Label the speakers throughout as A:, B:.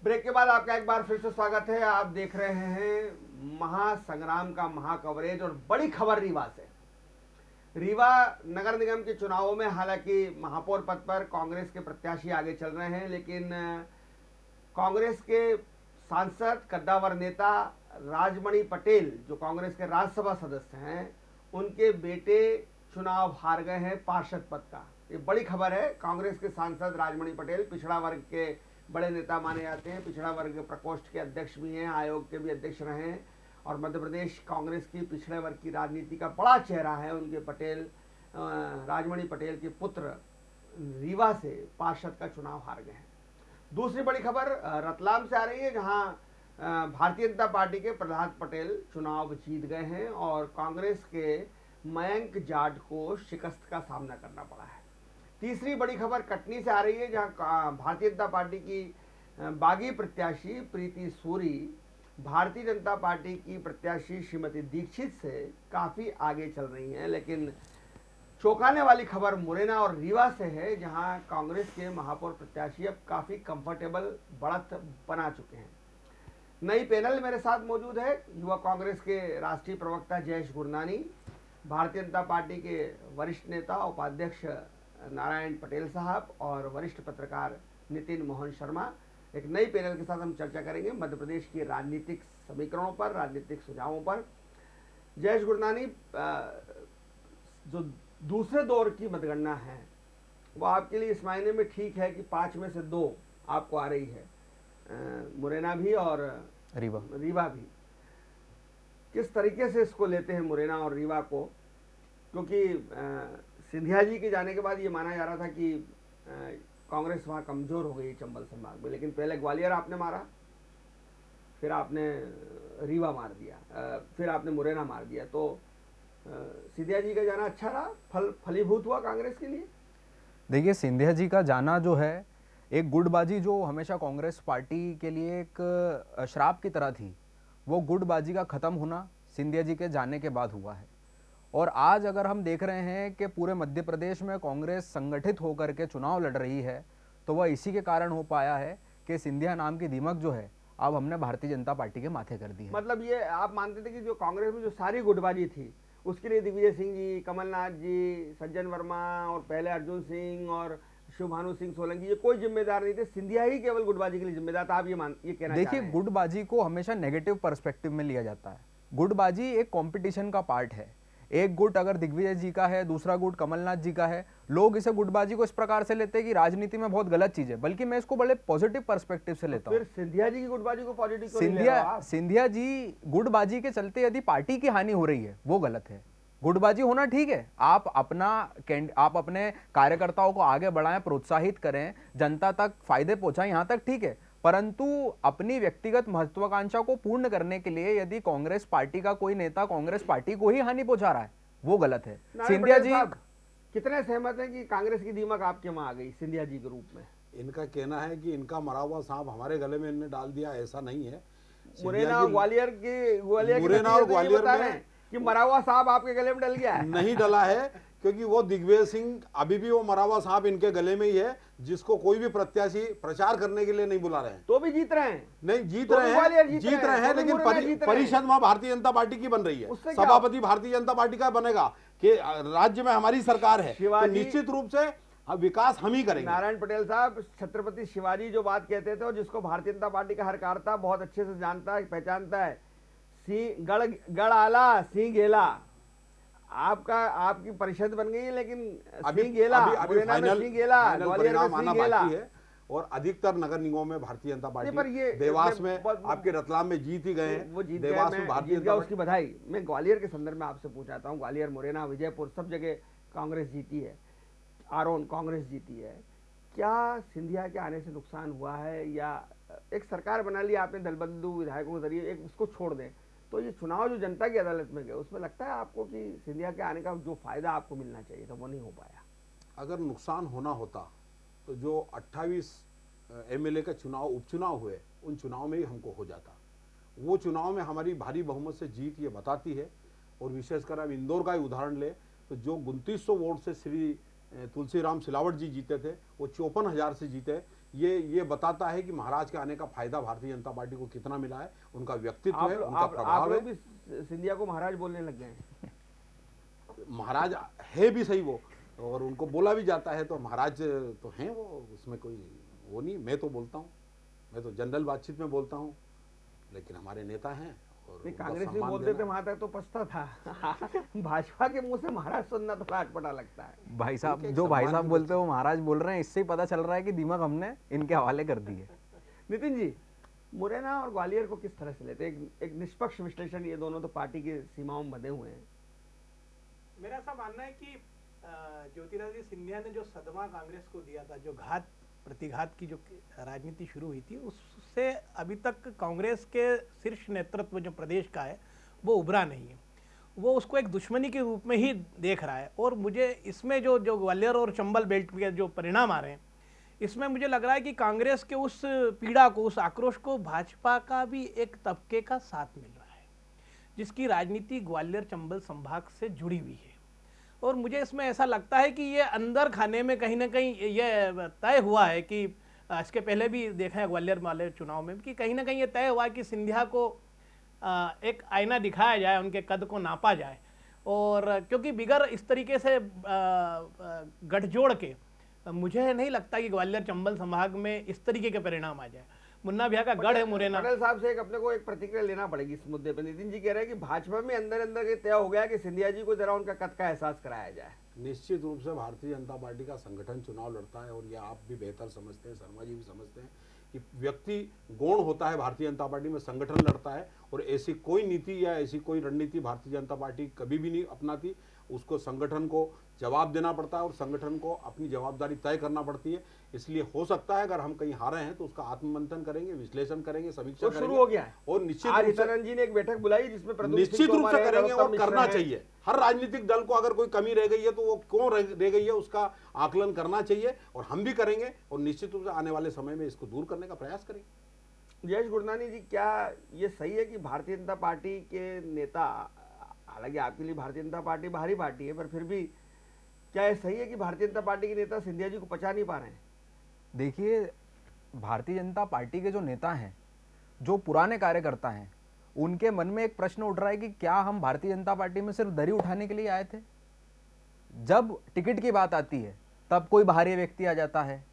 A: Break के बाद आपका एक बार फिर से स्वागत है। आप देख रहे हैं महासंग्राम का महाकवरेज और बड़ी खबर रीवा से। रीवा नगर निगम के चुनावों में हालांकि महापौर पद पर कांग्रेस के प्रत्याशी आगे चल रहे हैं, लेकिन कांग्रेस के सांसद कद्दावर नेता राजमणि पटेल जो कांग्रेस के राज्यसभा सदस्य हैं, उनके बेटे चुनाव हार गए हैं पार्षद पद का। ये बड़ी खबर है। कांग्रेस के सांसद राजमणि पटेल पिछड़ा वर्ग के बड़े नेता माने जाते हैं, पिछड़ा वर्ग प्रकोष्ठ के अध्यक्ष भी हैं, आयोग के भी अध्यक्ष रहे हैं और मध्य प्रदेश कांग्रेस की पिछड़े वर्ग की राजनीति का बड़ा चेहरा है। उनके पटेल राजमणि पटेल के पुत्र रीवा से पार्षद का चुनाव हार गए हैं। दूसरी बड़ी खबर रतलाम से आ रही है, जहां भारतीय जनता पार्टी के प्रहलाद पटेल चुनाव जीत गए हैं और कांग्रेस के मयंक जाट को शिकस्त का सामना करना पड़ा है। तीसरी बड़ी खबर कटनी से आ रही है, जहां भारतीय जनता पार्टी की बागी प्रत्याशी प्रीति सूरी भारतीय जनता पार्टी की प्रत्याशी श्रीमती दीक्षित से काफ़ी आगे चल रही हैं। लेकिन चौंकाने वाली खबर मुरैना और रीवा से है, जहां कांग्रेस के महापौर प्रत्याशी अब काफ़ी कंफर्टेबल बढ़त बना चुके हैं। नई पैनल मेरे साथ मौजूद है। युवा कांग्रेस के राष्ट्रीय प्रवक्ता जयेश गुरनानी, भारतीय जनता पार्टी के वरिष्ठ नेता उपाध्यक्ष नारायण पटेल साहब और वरिष्ठ पत्रकार नितिन मोहन शर्मा। एक नई पैनल के साथ हम चर्चा करेंगे मध्य प्रदेश की राजनीतिक समीकरणों पर, राजनीतिक सुझावों पर। जयेश गुरनानी, जो दूसरे दौर की मतगणना है वो आपके लिए इस मायने में ठीक है कि 5 में से 2 आपको आ रही है, मुरैना भी और रीवा भी। किस तरीके से इसको लेते हैं मुरैना और रीवा को, क्योंकि सिंधिया जी के जाने के बाद ये माना जा रहा था कि कांग्रेस वहाँ कमज़ोर हो गई चंबल संभाग में, लेकिन पहले ग्वालियर आपने मारा, फिर आपने रीवा मार दिया, फिर आपने मुरैना मार दिया। तो सिंधिया जी का जाना अच्छा रहा, फलीभूत हुआ कांग्रेस के लिए?
B: देखिए, सिंधिया जी का जाना जो है एक गुटबाजी जो हमेशा कांग्रेस पार्टी के लिए एक श्राप की तरह थी, वो गुटबाजी का ख़त्म होना सिंधिया जी के जाने के बाद हुआ है। और आज अगर हम देख रहे हैं कि पूरे मध्य प्रदेश में कांग्रेस संगठित होकर के चुनाव लड़ रही है, तो वह इसी के कारण हो पाया है कि सिंधिया नाम की दीमक जो है अब हमने भारतीय जनता पार्टी के माथे कर दी है।
A: मतलब ये आप मानते थे कि जो कांग्रेस में जो सारी गुटबाजी थी उसके लिए दिग्विजय सिंह जी, कमलनाथ जी, सज्जन वर्मा और पहले अर्जुन सिंह और शिवभानु सिंह सोलंकी, ये कोई जिम्मेदार नहीं थे, सिंधिया ही केवल गुटबाजी के लिए जिम्मेदार था। आप ये कहना चाह रहे हैं?
B: देखिए, गुटबाजी को हमेशा नेगेटिव पर्सपेक्टिव में लिया जाता है। गुटबाजी एक कंपटीशन का पार्ट है। एक गुट अगर दिग्विजय जी का है, दूसरा गुट कमलनाथ जी का है, लोग इसे गुटबाजी को इस प्रकार से लेते हैं कि राजनीति में बहुत गलत चीज है, बल्कि मैं इसको बड़े पॉजिटिव पर्सपेक्टिव से लेता हूं।
A: फिर सिंधिया जी की गुटबाजी को पॉजिटिव क्यों नहीं ले रहे हो आप?
B: सिंधिया जी गुटबाजी के चलते यदि पार्टी की हानि हो रही है वो गलत है। गुटबाजी होना ठीक है, आप अपने कार्यकर्ताओं को आगे बढ़ाएं, प्रोत्साहित करें, जनता तक फायदे पहुंचाएं, यहां तक ठीक है। परंतु अपनी व्यक्तिगत महत्वाकांक्षा को पूर्ण करने के लिए यदि कांग्रेस पार्टी का कोई नेता कांग्रेस पार्टी को ही हानि पहुंचा रहा है वो गलत है। सिंधिया जी
A: कितने सहमत हैं कि कांग्रेस की दीमक आपके वहां आ गई सिंधिया जी के रूप में?
C: इनका कहना है कि इनका मरा हुआ सांप हमारे गले में इन्होंने डाल दिया, ऐसा नहीं है।
A: मुरैना और ग्वालियर में कि मरा हुआ सांप आपके गले में डल गया है?
C: नहीं डला है, क्योंकि वो दिग्विजय सिंह अभी भी वो मरा हुआ सांप इनके गले में ही है, जिसको कोई भी प्रत्याशी प्रचार करने के लिए नहीं बुला रहे हैं।
A: तो भी जीत रहे हैं?
C: नहीं जीत रहे हैं, लेकिन परिषद वहां भारतीय जनता पार्टी की बन रही है, सभापति भारतीय जनता पार्टी का बनेगा कि राज्य में हमारी सरकार है, तो निश्चित रूप से विकास हम ही करेंगे।
A: नारायण पटेल साहब, छत्रपति शिवाजी जो बात कहते थे और जिसको भारतीय जनता पार्टी का हर कार्यकर्ता बहुत अच्छे से जानता है, पहचानता है, गढ़ आला सिंह गेला, आपकी परिषद बन गई है, लेकिन सिंह गेला, ग्वालियर में सिंह गेला
C: है और अधिकतर नगर निगमों में भारतीय जनता पार्टी, देवास में आपके रतलाम में जीत ही गए,
A: वो जीत देवास में भारतीय जनता, उसकी बधाई। मैं ग्वालियर के संदर्भ में आपसे पूछाता हूँ, ग्वालियर, मुरैना, विजयपुर सब जगह कांग्रेस जीती है, आरोन कांग्रेस जीती है। क्या सिंधिया के आने से नुकसान हुआ है, या एक सरकार बना लिया आपने दलबंधु विधायकों के जरिए, एक उसको छोड़ दें, तो ये चुनाव जो जनता की अदालत में गए उसमें लगता है आपको कि सिंधिया के आने का जो फायदा आपको मिलना चाहिए था वो नहीं हो पाया?
C: अगर नुकसान होना होता तो जो 28 एमएलए का चुनाव, उपचुनाव हुए, उन चुनाव में ही हमको हो जाता। वो चुनाव में हमारी भारी बहुमत से जीत ये बताती है। और विशेषकर अब इंदौर का ही उदाहरण ले तो जो 2900 वोट से श्री तुलसीराम सिलावट जी जीते थे, वो 54,000 से जीते। ये बताता है कि महाराज के आने का फायदा भारतीय जनता पार्टी को कितना मिला है, उनका व्यक्तित्व है, उनका
A: आप
C: प्रभाव
A: लोग
C: है।
A: भी सिंधिया को महाराज बोलने लग गए हैं।
C: महाराज है भी सही वो, और उनको बोला भी जाता है, तो महाराज तो हैं वो, उसमें कोई वो नहीं। मैं तो बोलता हूँ, मैं तो जनरल बातचीत में बोलता हूँ, लेकिन हमारे नेता हैं और
A: नहीं,
C: उनका
A: कांग्रेस भी
C: सम्मान
A: बोलते
C: देना।
A: थे, वहां तक तो पछता था। भाजपा के मुंह से महाराज सुनना थोड़ा अटपटा लगता है।
B: भाई साहब,
C: उनके एक
B: जो भाई
C: सम्मान
B: साहब
C: की
B: बोलते हैं वो महाराज बोल रहे हैं, इससे ही पता चल रहा है कि दिमाग हमने इनके हवाले कर दी है।
A: नितिन जी, मुरैना और ग्वालियर को किस तरह से लेते हैं? एक निष्पक्ष विश्लेषण, ये दोनों तो पार्टी की सीमाओं में बंधे हुए हैं।
D: मेरा ऐसा मानना है कि ज्योतिरादित्य सिंधिया ने जो सदमा कांग्रेस को दिया था, जो घात प्रतिघात की जो राजनीति शुरू हुई थी, उससे अभी तक कांग्रेस के शीर्ष नेतृत्व जो प्रदेश का है वो उभरा नहीं है। वो उसको एक दुश्मनी के रूप में ही देख रहा है। और मुझे इसमें जो ग्वालियर और चंबल बेल्ट के जो परिणाम आ रहे हैं, इसमें मुझे लग रहा है कि कांग्रेस के उस पीड़ा को, उस आक्रोश को भाजपा का भी एक तबके का साथ मिल रहा है, जिसकी राजनीति ग्वालियर चंबल संभाग से जुड़ी हुई है। और मुझे इसमें ऐसा लगता है कि ये अंदर खाने में कहीं ना कहीं ये तय हुआ है कि इसके पहले भी देखा है ग्वालियर वाले चुनाव में कि कहीं ना कहीं ये तय हुआ कि सिंधिया को एक आईना दिखाया जाए, उनके कद को नापा जाए। और क्योंकि बिगर इस तरीके से गठजोड़ के मुझे नहीं लगता कि ग्वालियर चंबल संभाग में इस तरीके के परिणाम आ जाए। मुन्ना भैया का गढ़ है मुरैना।
A: पटेल साहब से अपने को एक प्रतिक्रिया लेना पड़ेगी इस मुद्दे पे। नितिन जी कह रहे हैं कि भाजपा में अंदर अंदर ये तय हो गया कि सिंधिया जी को जरा उनका कद का एहसास कराया जाए।
C: निश्चित रूप से भारतीय जनता पार्टी का संगठन चुनाव लड़ता है, और ये आप भी बेहतर समझते हैं, शर्मा जी भी समझते हैं कि व्यक्ति गौण होता है भारतीय जनता पार्टी में, संगठन लड़ता है। और ऐसी कोई नीति या ऐसी कोई रणनीति भारतीय जनता पार्टी कभी भी नहीं अपनाती। उसको संगठन को जवाब देना पड़ता है और संगठन को अपनी जवाबदारी तय करना पड़ती है। इसलिए हो सकता है अगर हम कहीं हारे हैं तो उसका आत्ममंथन करेंगे, विश्लेषण करेंगे, समीक्षा
A: तो
C: करेंगे।
A: शुरू हो गया है।
C: और निश्चित
A: आज
C: रूप से
A: ईश्वरन जी ने एक बैठक बुलाई जिसमें प्रद्युम्न
C: निश्चित
A: सिंह
C: रूप से
A: तोमर है,
C: करेंगे,
A: नरोत्तम
C: और
A: मिश्र
C: करना
A: है।
C: चाहिए। हर राजनीतिक दल को अगर कोई कमी रह गई है तो वो क्यों रह गई है उसका आकलन करना चाहिए, और हम भी करेंगे। और निश्चित रूप से आने वाले समय में इसको दूर करने का प्रयास करेंगे।
A: जयेश गुरनानी जी, क्या ये सही है कि भारतीय जनता पार्टी के नेता, हालांकि आपके लिए भारतीय जनता पार्टी बाहरी पार्टी है, पर फिर भी क्या ये सही है कि भारतीय जनता पार्टी के नेता सिंधिया जी को पचा नहीं पा रहे हैं?
B: देखिए, भारतीय जनता पार्टी के जो नेता हैं, जो पुराने कार्यकर्ता हैं, उनके मन में एक प्रश्न उठ रहा है कि क्या हम भारतीय जनता पार्टी में सिर्फ दरी उठाने के लिए आए थे? जब टिकट की बात आती है तब कोई बाहरी व्यक्ति आ जाता है,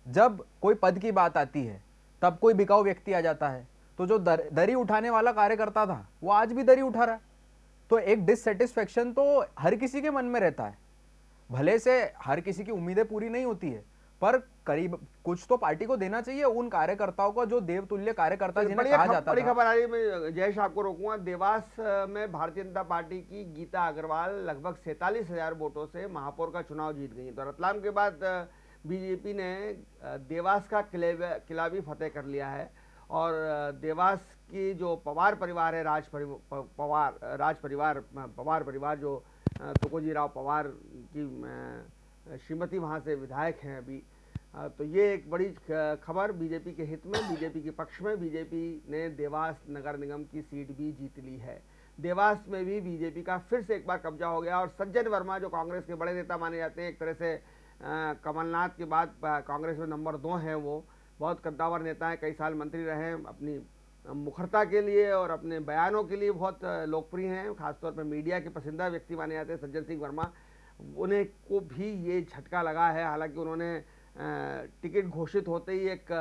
B: जब कोई पद की बात आती है तब कोई बिकाऊ व्यक्ति आ जाता है। तो जो दरी उठाने वाला कार्यकर्ता था वो आज भी दरी उठा रहा है। तो एक डिससेटिस्फेक्शन तो हर किसी के मन में रहता है। भले से हर किसी की उम्मीदें पूरी नहीं होती है, पर करीब कुछ तो पार्टी को देना चाहिए उन कार्यकर्ताओं को जो देवतुल्य कार्यकर्ता जिन्हें कहा जाता
A: बड़ी
B: था।
A: खबर आ रही है, मैं जयेश आपको रोकूंगा। देवास में भारतीय जनता पार्टी की गीता अग्रवाल लगभग 47,000 वोटों से महापौर का चुनाव जीत गई। तो रतलाम के बाद बीजेपी ने देवास का किलावी फतेह कर लिया है। और देवास की जो पवार परिवार है, पवार परिवार जो तुकोजी राव पवार की श्रीमती वहाँ से विधायक हैं अभी। तो ये एक बड़ी खबर बीजेपी के हित में, बीजेपी के पक्ष में। बीजेपी ने देवास नगर निगम की सीट भी जीत ली है। देवास में भी बीजेपी का फिर से एक बार कब्जा हो गया। और सज्जन वर्मा जो कांग्रेस के बड़े नेता माने जाते हैं, एक तरह से कमलनाथ के बाद कांग्रेस में नंबर 2 हैं, वो बहुत कद्दावर नेता हैं, कई साल मंत्री रहे हैं, अपनी मुखरता के लिए और अपने बयानों के लिए बहुत लोकप्रिय हैं, खासतौर पर मीडिया के पसंदीदा व्यक्ति माने जाते हैं सज्जन सिंह वर्मा। उन्हें को भी ये झटका लगा है। हालांकि उन्होंने टिकट घोषित होते ही एक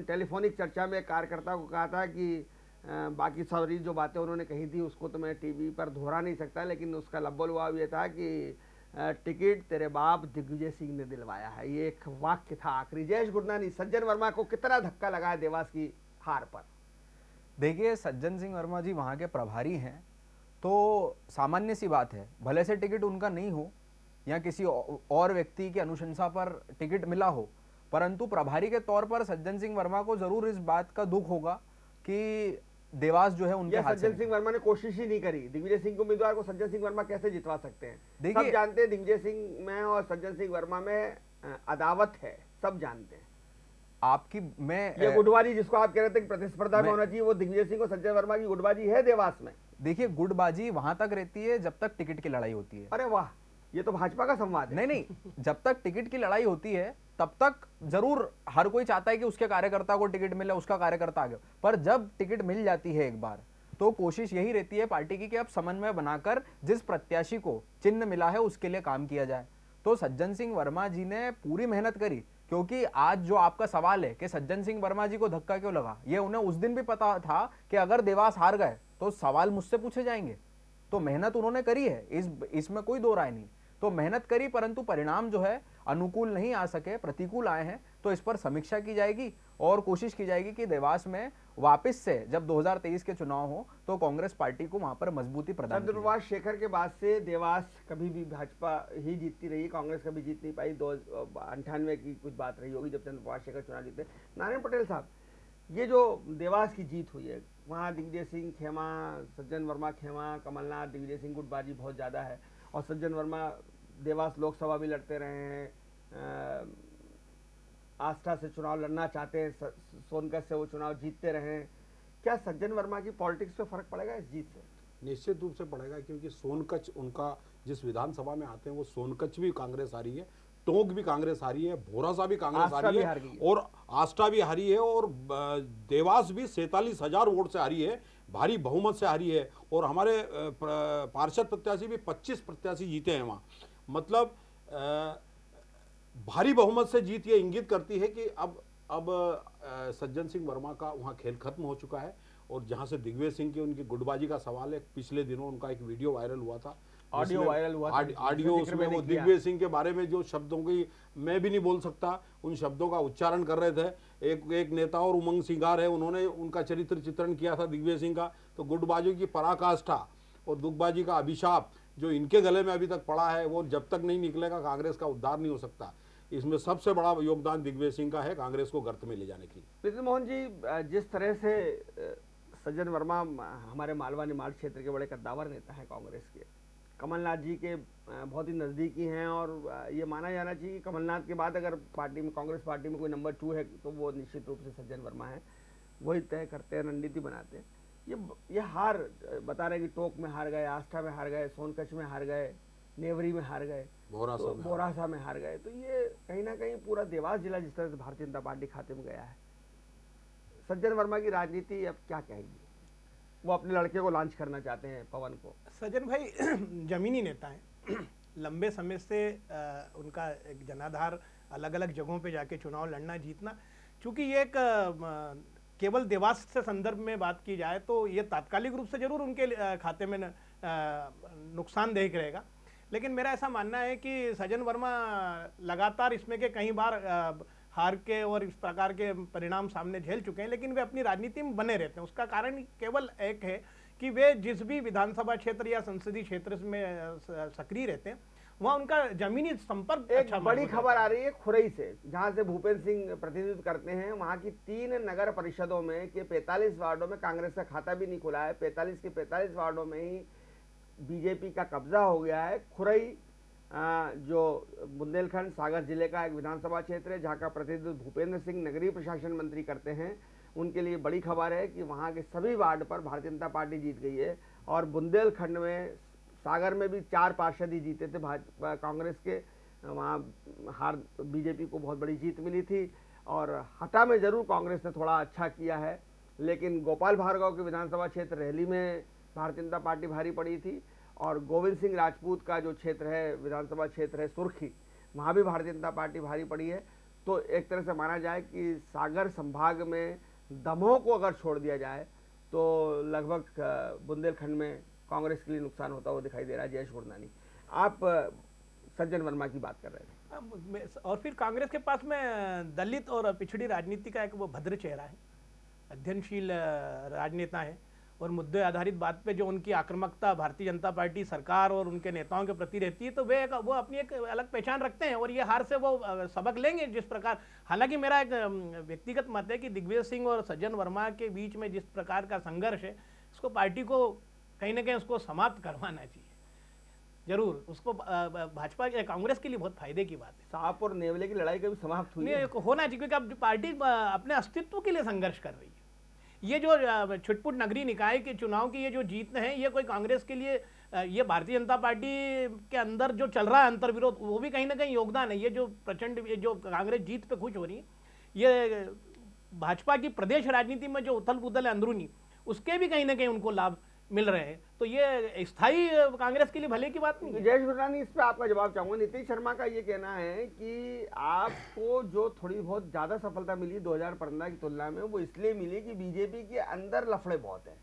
A: टेलीफोनिक चर्चा में एक कार्यकर्ता को कहा था कि बाकी सारी जो बातें उन्होंने कही थी उसको तो मैं टीवी पर दोहरा नहीं सकता, लेकिन उसका लब्बोलुआब ये था कि टिकट तेरे बाप दिग्विजय सिंह ने दिलवाया है। ये एक वाक्य था आखिरी। जयेश गुरनानी, सज्जन वर्मा को कितना धक्का लगा है देवास की हार पर?
B: देखिए, सज्जन सिंह वर्मा जी वहाँ के प्रभारी हैं, तो सामान्य सी बात है, भले से टिकट उनका नहीं हो या किसी और व्यक्ति की अनुशंसा पर टिकट मिला हो, परंतु प्रभारी के तौर पर सज्जन सिंह वर्मा को जरूर इस बात का दुख होगा कि देवास जो है उनके हाथ से।
A: सज्जन सिंह वर्मा ने कोशिश ही नहीं करी। दिग्विजय सिंह को उम्मीदवार को सज्जन सिंह वर्मा कैसे जितवा सकते हैं? सब जानते हैं दिग्विजय सिंह में और सज्जन सिंह वर्मा में अदावत है, सब जानते हैं।
B: आपकी
A: ये गुटबाजी जिसको आप कह रहे थे कि प्रतिस्पर्धा में होना चाहिए, वो दिग्विजय सिंह और सज्जन वर्मा की गुटबाजी है देवास में।
B: देखिए, गुटबाजी वहां तक रहती है जब तक टिकट की लड़ाई होती है।
A: अरे वाह, ये तो भाजपा का संवाद है।
B: नहीं, जब तक टिकट की लड़ाई होती है तब तक जरूर हर कोई चाहता है कि उसके कार्यकर्ता को टिकट मिले, उसका कार्यकर्ता आगे, पर जब टिकट मिल जाती है एक बार तो कोशिश यही रहती है पार्टी की कि अब समन्वय बनाकर जिस प्रत्याशी को चिन्ह मिला है उसके लिए काम किया जाए। तो सज्जन सिंह वर्मा जी ने पूरी मेहनत करी, क्योंकि आज जो आपका सवाल है कि सज्जन सिंह वर्मा जी को धक्का क्यों लगा, ये उन्हें उस दिन भी पता था कि अगर देवास हार गए तो सवाल मुझसे पूछे जाएंगे। तो मेहनत उन्होंने करी है, इसमें कोई दो राय नहीं। तो मेहनत करी, परंतु परिणाम जो है अनुकूल नहीं आ सके, प्रतिकूल आए हैं। तो इस पर समीक्षा की जाएगी और कोशिश की जाएगी कि देवास में वापस से जब 2023 के चुनाव हो तो कांग्रेस पार्टी को वहां पर मजबूती प्रदान की जाए।
A: चंद्रप्रभाष शेखर के बाद से देवास कभी भी भाजपा ही जीतती रही, कांग्रेस कभी जीत नहीं पाई। 98 की कुछ बात रही होगी जब चंद्रप्रभाष शेखर चुनाव जीते। नारायण पटेल साहब, ये जो देवास की जीत हुई है, वहाँ दिग्विजय सिंह खेमा, सज्जन वर्मा खेमा, कमलनाथ, दिग्विजय सिंह गुटबाजी बहुत ज़्यादा है, और सज्जन वर्मा देवास लोकसभा भी लड़ते रहे हैं, आस्था से चुनाव लड़ना चाहते हैं, सोनकत से वो चुनाव जीतते रहे हैं। क्या सज्जन वर्मा की पॉलिटिक्स पे फर्क पड़ेगा इस जीत से?
C: निश्चित रूप से पड़ेगा, क्योंकि सोनकच्छ उनका जिस विधानसभा में आते हैं वो सोनकच्छ भी कांग्रेस आ रही है, टोंक भी कांग्रेस आ रही है, भोरासा भी कांग्रेस आ रही है, और आस्था भी हारी है, और देवास भी 47,000 वोट से हारी है, भारी बहुमत से हारी है। और हमारे पार्षद प्रत्याशी भी 25 प्रत्याशी जीते हैं वहाँ। मतलब भारी बहुमत से जीत ये इंगित करती है कि अब सज्जन सिंह वर्मा का वहाँ खेल खत्म हो चुका है। और जहाँ से दिग्विजय सिंह की उनकी गुटबाजी का सवाल है, पिछले दिनों उनका एक वीडियो वायरल हुआ था,
A: ऑडियो वायरल हुआ था,
C: ऑडियो उसमें वो दिग्विजय सिंह के बारे में जो शब्दों की मैं भी नहीं बोल सकता, उन शब्दों का उच्चारण कर रहे थे। एक नेता और उमंग सिंगार है, उन्होंने उनका चरित्र चित्रण किया था दिग्विजय सिंह का। तो गुटबाजी की पराकाष्ठा और दुखबाजी का अभिशाप जो इनके गले में अभी तक पड़ा है, वो जब तक नहीं निकलेगा कांग्रेस का उद्धार नहीं हो सकता। इसमें सबसे बड़ा योगदान दिग्विजय सिंह का है कांग्रेस को गर्त में ले जाने की।
A: प्रीतम मोहन जी, जिस तरह से सज्जन वर्मा हमारे मालवा निमाड़ क्षेत्र के बड़े कद्दावर नेता हैं कांग्रेस के, कमलनाथ जी के बहुत ही नज़दीकी हैं, और ये माना जाना चाहिए कि कमलनाथ के बाद अगर पार्टी में, कांग्रेस पार्टी में कोई नंबर 2 है तो वो निश्चित रूप से सज्जन वर्मा है, वही तय करते हैं, रणनीति बनाते हैं। ये हार बता रहे हैं कि टोंक में हार गए, आस्था में हार गए, सोनकच्छ में हार गए, नेवरी में हार गए, बोरासा में हार गए। तो ये कहीं ना कहीं पूरा देवास जिला जिस तरह से भारतीय जनता पार्टी खाते में गया है, सज्जन वर्मा की राजनीति अब क्या कहेगी? वो अपने लड़के को लॉन्च करना चाहते हैं, पवन को।
D: सज्जन भाई जमीनी नेता हैं, लंबे समय से उनका एक जनाधार, अलग अलग जगहों पे जाके चुनाव लड़ना जीतना, चूंकि ये एक केवल देवास से संदर्भ में बात की जाए तो ये तात्कालिक रूप से जरूर उनके खाते में नुकसानदेह रहेगा। लेकिन मेरा ऐसा मानना है कि सज्जन वर्मा लगातार इसमें के कई बार हार के और इस प्रकार के परिणाम सामने झेल चुके हैं, लेकिन वे अपनी राजनीति में बने रहते हैं। उसका कारण केवल एक है कि वे जिस भी विधानसभा क्षेत्र या संसदीय क्षेत्र में सक्रिय रहते हैं वहाँ उनका जमीनी संपर्क
A: एक बड़ी खबर आ रही है खुरई से, जहाँ से भूपेंद्र सिंह प्रतिनिधित्व करते हैं। वहाँ की 3 नगर परिषदों में के 45 वार्डों में कांग्रेस का खाता भी नहीं खुला है। 45 के 45 वार्डों में ही बीजेपी का कब्जा हो गया है। खुरई जो बुंदेलखंड सागर जिले का एक विधानसभा क्षेत्र है, जहाँ का प्रतिनिधित्व भूपेंद्र सिंह नगरीय प्रशासन मंत्री करते हैं, उनके लिए बड़ी खबर है कि वहाँ के सभी वार्ड पर भारतीय जनता पार्टी जीत गई है। और बुंदेलखंड में, सागर में भी 4 पार्षद ही जीते थे भाजपा कांग्रेस के, वहाँ हार बीजेपी को बहुत बड़ी जीत मिली थी। और हटा में जरूर कांग्रेस ने थोड़ा अच्छा किया है, लेकिन गोपाल भार्गव के विधानसभा क्षेत्र रैली में भारतीय जनता पार्टी भारी पड़ी थी। और गोविंद सिंह राजपूत का जो क्षेत्र है, विधानसभा क्षेत्र है सुर्खी, वहाँ भी भारतीय जनता पार्टी भारी पड़ी है। तो एक तरह से माना जाए कि सागर संभाग में दमोह को अगर छोड़ दिया जाए तो लगभग बुंदेलखंड में कांग्रेस के लिए नुकसान होता हुआ दिखाई दे रहा है। जयेश गुरनानी, आप सज्जन वर्मा की बात कर रहे थे।
D: और फिर कांग्रेस के पास में दलित और पिछड़ी राजनीति का एक वो भद्र चेहरा है, अध्ययनशील राजनेता है, और मुद्दे आधारित बात पे जो उनकी आक्रामकता भारतीय जनता पार्टी सरकार और उनके नेताओं के प्रति रहती है, तो वो अपनी एक अलग पहचान रखते हैं। और ये हार से वो सबक लेंगे जिस प्रकार, हालांकि मेरा एक व्यक्तिगत मत है कि दिग्विजय सिंह और सज्जन वर्मा के बीच में जिस प्रकार का संघर्ष है, उसको पार्टी को कहीं ना कहीं उसको समाप्त करवाना चाहिए जरूर। उसको भाजपा कांग्रेस के लिए बहुत फायदे की बात है।
A: सांप और नेवले की लड़ाई कभी समाप्त हुई
D: नहीं होना चाहिए, क्योंकि अब पार्टी अपने अस्तित्व के लिए संघर्ष कर रही है। ये जो छिटपुट नगरीय निकाय के चुनाव की ये जो जीत है, ये कोई कांग्रेस के लिए ये भारतीय जनता पार्टी के अंदर जो चल रहा है अंतर्विरोध, वो भी कहीं ना कहीं योगदान है। ये जो प्रचंड जो कांग्रेस जीत पे खुश हो रही है, ये भाजपा की प्रदेश राजनीति में जो उथल पुथल है अंदरूनी, उसके भी कहीं ना कहीं उनको लाभ मिल रहे हैं। तो ये स्थायी कांग्रेस के लिए भले की बात नहीं है।
A: जयेश गुरनानी, इस पे आपका जवाब चाहूंगा। नीतीश शर्मा का ये कहना है कि आपको जो थोड़ी बहुत ज्यादा सफलता मिली 2015 की तुलना में, वो इसलिए मिली कि बीजेपी के अंदर लफड़े बहुत हैं,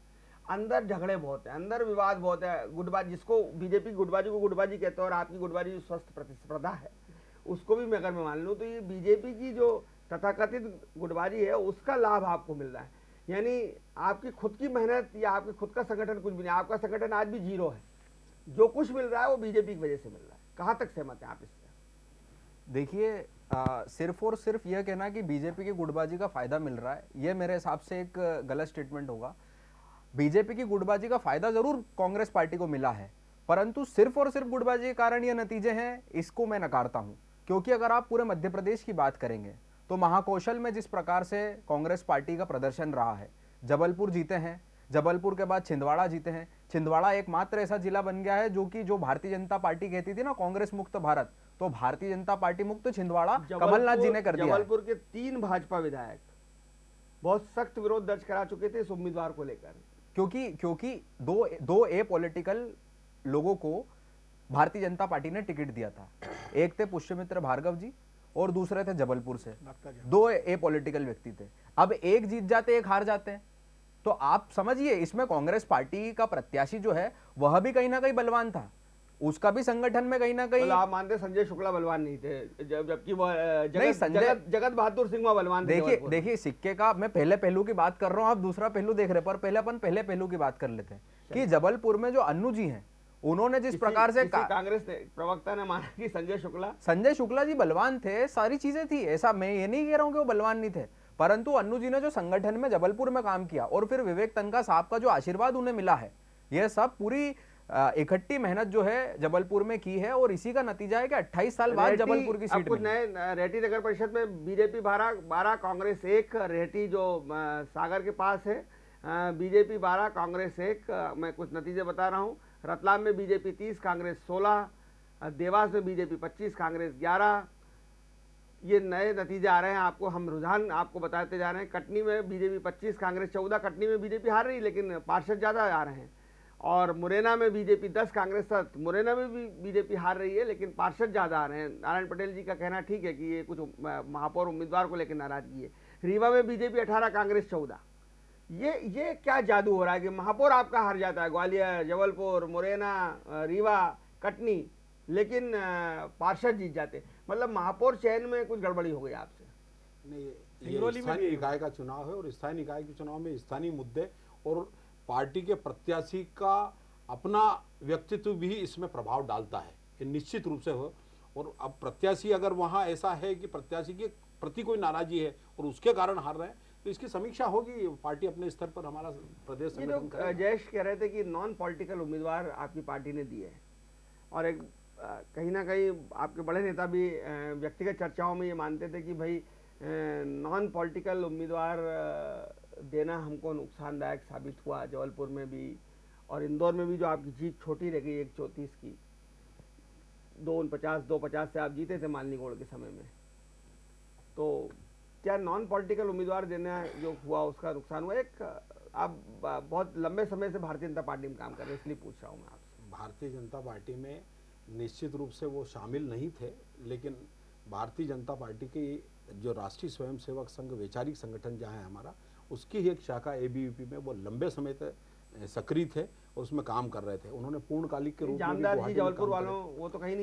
A: अंदर झगड़े बहुत हैं, अंदर विवाद बहुत है। गुटबाजी, जिसको बीजेपी गुटबाजी को गुटबाजी कहते हैं, और आपकी गुटबाजी जो स्वस्थ प्रतिस्पर्धा है उसको भी मैं अगर मैं मान लूँ, तो ये बीजेपी की जो तथाकथित गुटबाजी है उसका लाभ आपको मिल रहा है। यानी आपकी खुद की मेहनत या आपके खुद का संगठन कुछ भी नहीं, आपका संगठन आज भी जीरो है। जो कुछ मिल रहा है वो बीजेपी की वजह से मिल रहा है। कहाँ तक सहमत हैं आप इससे?
B: देखिए, सिर्फ और सिर्फ यह कहना कि बीजेपी की गुटबाजी का फायदा मिल रहा है, यह मेरे हिसाब से एक गलत स्टेटमेंट होगा। बीजेपी की गुटबाजी का फायदा जरूर कांग्रेस पार्टी को मिला है, परंतु सिर्फ और सिर्फ गुटबाजी के कारण ये नतीजे हैं, इसको मैं नकारता हूं। क्योंकि अगर आप पूरे मध्य प्रदेश की बात करेंगे तो महाकौशल में जिस प्रकार से कांग्रेस पार्टी का प्रदर्शन रहा है, जबलपुर जीते हैं, जबलपुर के बाद छिंदवाड़ा जीते हैं। छिंदवाड़ा एकमात्र ऐसा जिला बन गया है जो भारतीय जनता पार्टी कहती थी ना कांग्रेस मुक्त भारत, तो भारतीय जनता पार्टी मुक्त छिंदवाड़ा कमलनाथ जी ने कर दिया।
A: जबलपुर के 3 भाजपा विधायक बहुत सख्त विरोध दर्ज करा चुके थे इस उम्मीदवार को लेकर,
B: क्योंकि दो ए पॉलिटिकल लोगों को भारतीय जनता पार्टी ने टिकट दिया था। एक थे पुष्यमित्र भार्गव जी और दूसरे थे जबलपुर से, 2 ए पॉलिटिकल व्यक्ति थे। अब एक जीत जाते एक हार जाते हैं, तो आप समझिए इसमें कांग्रेस पार्टी का प्रत्याशी जो है वह भी कहीं ना कहीं बलवान था, उसका भी संगठन में कहीं ना कहीं।
A: आप मानते संजय शुक्ला बलवान नहीं थे, जबकि वो
B: जगत
A: बहादुर सिंह बलवान थे।
B: देखिए सिक्के का मैं पहले पहलू की बात कर रहा हूं, आप दूसरा पहलू देख रहे हैं, पर पहले अपन पहले पहलू की बात कर लेते हैं कि जबलपुर में जो अन्नू जी हैं, उन्होंने जिस प्रकार से
A: कांग्रेस प्रवक्ता ने माना कि
B: संजय शुक्ला जी बलवान थे, सारी चीजें थी, ऐसा मैं ये नहीं कह रहा हूं कि वो बलवान नहीं थे, परंतु अन्नू जी ने जो संगठन में जबलपुर में काम किया और फिर विवेक तनखा साहब का जो आशीर्वाद उन्हें मिला है, यह सब पूरी इकट्ठी मेहनत जो है जबलपुर में की है, और इसी का नतीजा है कि 28 साल बाद जबलपुर की सीट
A: नए रेहटी नगर परिषद में बीजेपी 12 कांग्रेस 1, रेहटी जो सागर के पास है बीजेपी 12 कांग्रेस 1। मैं कुछ नतीजे बता रहा हूँ। रतलाम में बीजेपी 30 कांग्रेस 16, देवास में बीजेपी 25 कांग्रेस 11। ये नए नतीजे आ रहे हैं, आपको हम रुझान आपको बताते जा रहे हैं। कटनी में बीजेपी 25 कांग्रेस 14, कटनी में बीजेपी हार रही लेकिन पार्षद ज़्यादा आ रहे हैं। और मुरैना में बीजेपी 10 कांग्रेस 7, मुरैना में भी बीजेपी हार रही है लेकिन पार्षद ज़्यादा आ रहे हैं। नारायण पटेल जी का कहना ठीक है कि ये कुछ महापौर उम्मीदवार को लेकर नाराजगी है। रीवा में बीजेपी 18 कांग्रेस 14। ये क्या जादू हो रहा है कि महापौर आपका हार जाता है, ग्वालियर, जबलपुर, मुरैना, रीवा, कटनी, लेकिन पार्षद जीत जाते। मतलब महापौर चयन में कुछ गड़बड़ी हो गई आपसे?
C: नहीं, ये स्थानीय निकाय का चुनाव है और स्थानीय निकाय के चुनाव में स्थानीय मुद्दे और पार्टी के प्रत्याशी का अपना व्यक्तित्व भी इसमें प्रभाव डालता है, ये निश्चित रूप से हो। और अब प्रत्याशी अगर वहाँ ऐसा है कि प्रत्याशी के प्रति कोई नाराजगी है और उसके कारण हार रहे हैं, तो इसकी समीक्षा होगी, पार्टी अपने स्तर पर हमारा प्रदेश संगठन करेगा।
A: जयेश कह रहे थे कि नॉन पॉलिटिकल उम्मीदवार आपकी पार्टी ने दिए हैं, और एक कहीं ना कहीं आपके बड़े नेता भी व्यक्तिगत चर्चाओं में ये मानते थे कि भाई नॉन पॉलिटिकल उम्मीदवार देना हमको नुकसानदायक साबित हुआ। जबलपुर में भी और इंदौर में भी जो आपकी जीत छोटी रह गई 134 की, 249 से आप जीते थे मालनी गोड़ के समय में, तो क्या नॉन पॉलिटिकल उम्मीदवार देना जो हुआ उसका नुकसान हुआ? एक आप बहुत लंबे समय से भारतीय जनता पार्टी में काम कर रहे हैं, इसलिए पूछ रहा हूँ मैं आपसे।
C: भारतीय जनता पार्टी में निश्चित रूप से वो शामिल नहीं थे, लेकिन भारतीय जनता पार्टी की जो राष्ट्रीय स्वयंसेवक संघ वैचारिक संगठन जहाँ है हमारा, उसकी ही एक शाखा एबीवीपी में वो लंबे समय तक सक्रिय थे और उसमें काम कर रहे थे। उन्होंने पूर्णकालिक के रूप में
A: जामदार जी जबलपुर वालों वो तो कहीं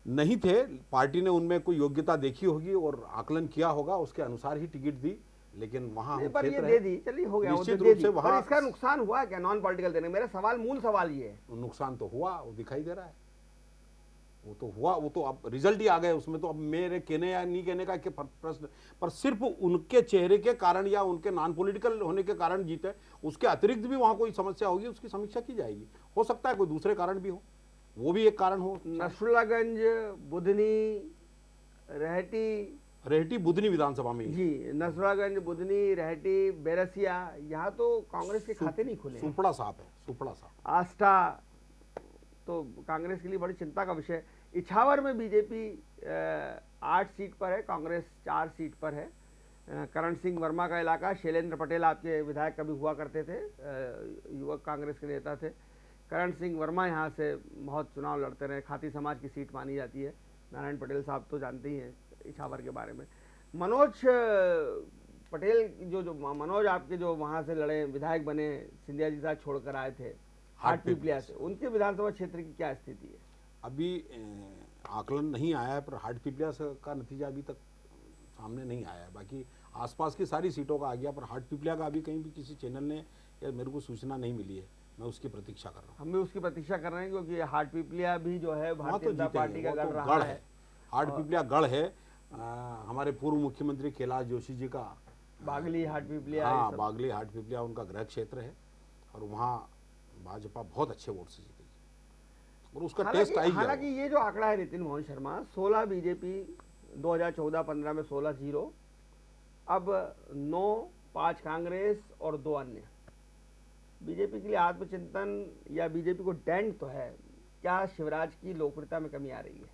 C: नहीं थे, पार्टी ने उनमें कोई योग्यता देखी होगी और आकलन किया होगा, उसके अनुसार ही टिकट दी, लेकिन वहाँ
A: पर ये दे दी, चलिए हो गया,
C: निश्चित रूप से वहाँ
A: इसका नुकसान हुआ क्या नॉन पॉलिटिकल देने? मेरा सवाल, मूल सवाल ये है।
C: नुकसान तो हुआ, वो दिखाई दे रहा है, वो तो हुआ, वो तो अब रिजल्ट ही आ गए उसमें। तो अब मेरे कहने या नहीं कहने का प्रश्न, पर सिर्फ उनके चेहरे के कारण या उनके नॉन पॉलिटिकल होने के कारण जीते, उसके अतिरिक्त भी वहाँ कोई समस्या होगी, उसकी समीक्षा की जाएगी। हो सकता है कोई दूसरे कारण भी हो, वो भी एक कारण हो।
A: नसरुल्लागंज, बुधनी, रेहटी,
C: रेहटी बुधनी विधानसभा में ही।
A: जी, नसरुल्लागंज, बुधनी, रहटी, बेरसिया, यहाँ तो कांग्रेस के खाते नहीं खुले हैं।
C: सुपड़ा साहब है, सुपड़ा साहब।
A: आस्था तो कांग्रेस के लिए बड़ी चिंता का विषय। इछावर में बीजेपी 8 सीट पर है, कांग्रेस 4 सीट पर है। करण सिंह वर्मा का इलाका, शैलेंद्र पटेल आपके विधायक कभी हुआ करते थे, युवक कांग्रेस के नेता थे। करण सिंह वर्मा यहाँ से बहुत चुनाव लड़ते रहे, खाती समाज की सीट मानी जाती है। नारायण पटेल साहब तो जानते ही हैं इछावर के बारे में। मनोज पटेल जो मनोज आपके जो वहाँ से लड़े, विधायक बने, सिंधिया जी साथ छोड़कर आए थे हाटपिपलिया से, उनके विधानसभा क्षेत्र की क्या स्थिति है?
C: अभी आकलन नहीं आया है, पर हाटपिपलिया का नतीजा अभी तक सामने नहीं आया है। बाकी आसपास की सारी सीटों का आ गया, पर हाटपिपलिया का अभी कहीं भी किसी चैनल ने या मेरे को सूचना नहीं मिली है। मैं उसकी प्रतीक्षा कर रहा हूँ।
A: हम भी उसकी प्रतीक्षा कर रहे हैं, क्योंकि हाटपिपलिया भी जो है
C: वहाँ
A: भारतीय जनता पार्टी का गढ़ रहा
C: गढ़
A: है।
C: हाटपिपलिया गढ़ है। हमारे पूर्व मुख्यमंत्री कैलाश जोशी जी का
A: बागली, हाटपिपलिया,
C: हाँ,
A: ये सब।
C: बागली हाटपिपलिया उनका गृह क्षेत्र है, और वहाँ भाजपा बहुत अच्छे वोट से जीतेगी, और उसका टेस्ट आई गया।
A: हालांकि ये जो आंकड़ा है नितिन मोहन शर्मा, 16 बीजेपी 2014-15 में 16-0, अब 9, 5 कांग्रेस और 2 अन्य। बीजेपी के लिए आत्मचिंतन या बीजेपी को डेंट तो है, क्या शिवराज की लोकप्रियता में कमी आ रही है?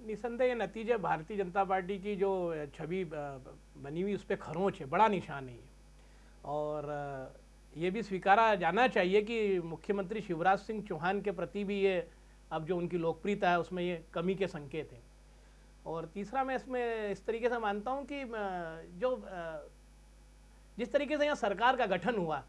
D: निसंदेह ये नतीजे भारतीय जनता पार्टी की जो छवि बनी हुई उस पर खरोंच है, बड़ा निशान है ये। और ये भी स्वीकारा जाना चाहिए कि मुख्यमंत्री शिवराज सिंह चौहान के प्रति भी ये अब जो उनकी लोकप्रियता है उसमें ये कमी के संकेत हैं। और तीसरा, मैं इसमें इस तरीके से मानता हूँ कि जो जिस तरीके से यहाँ सरकार का गठन हुआ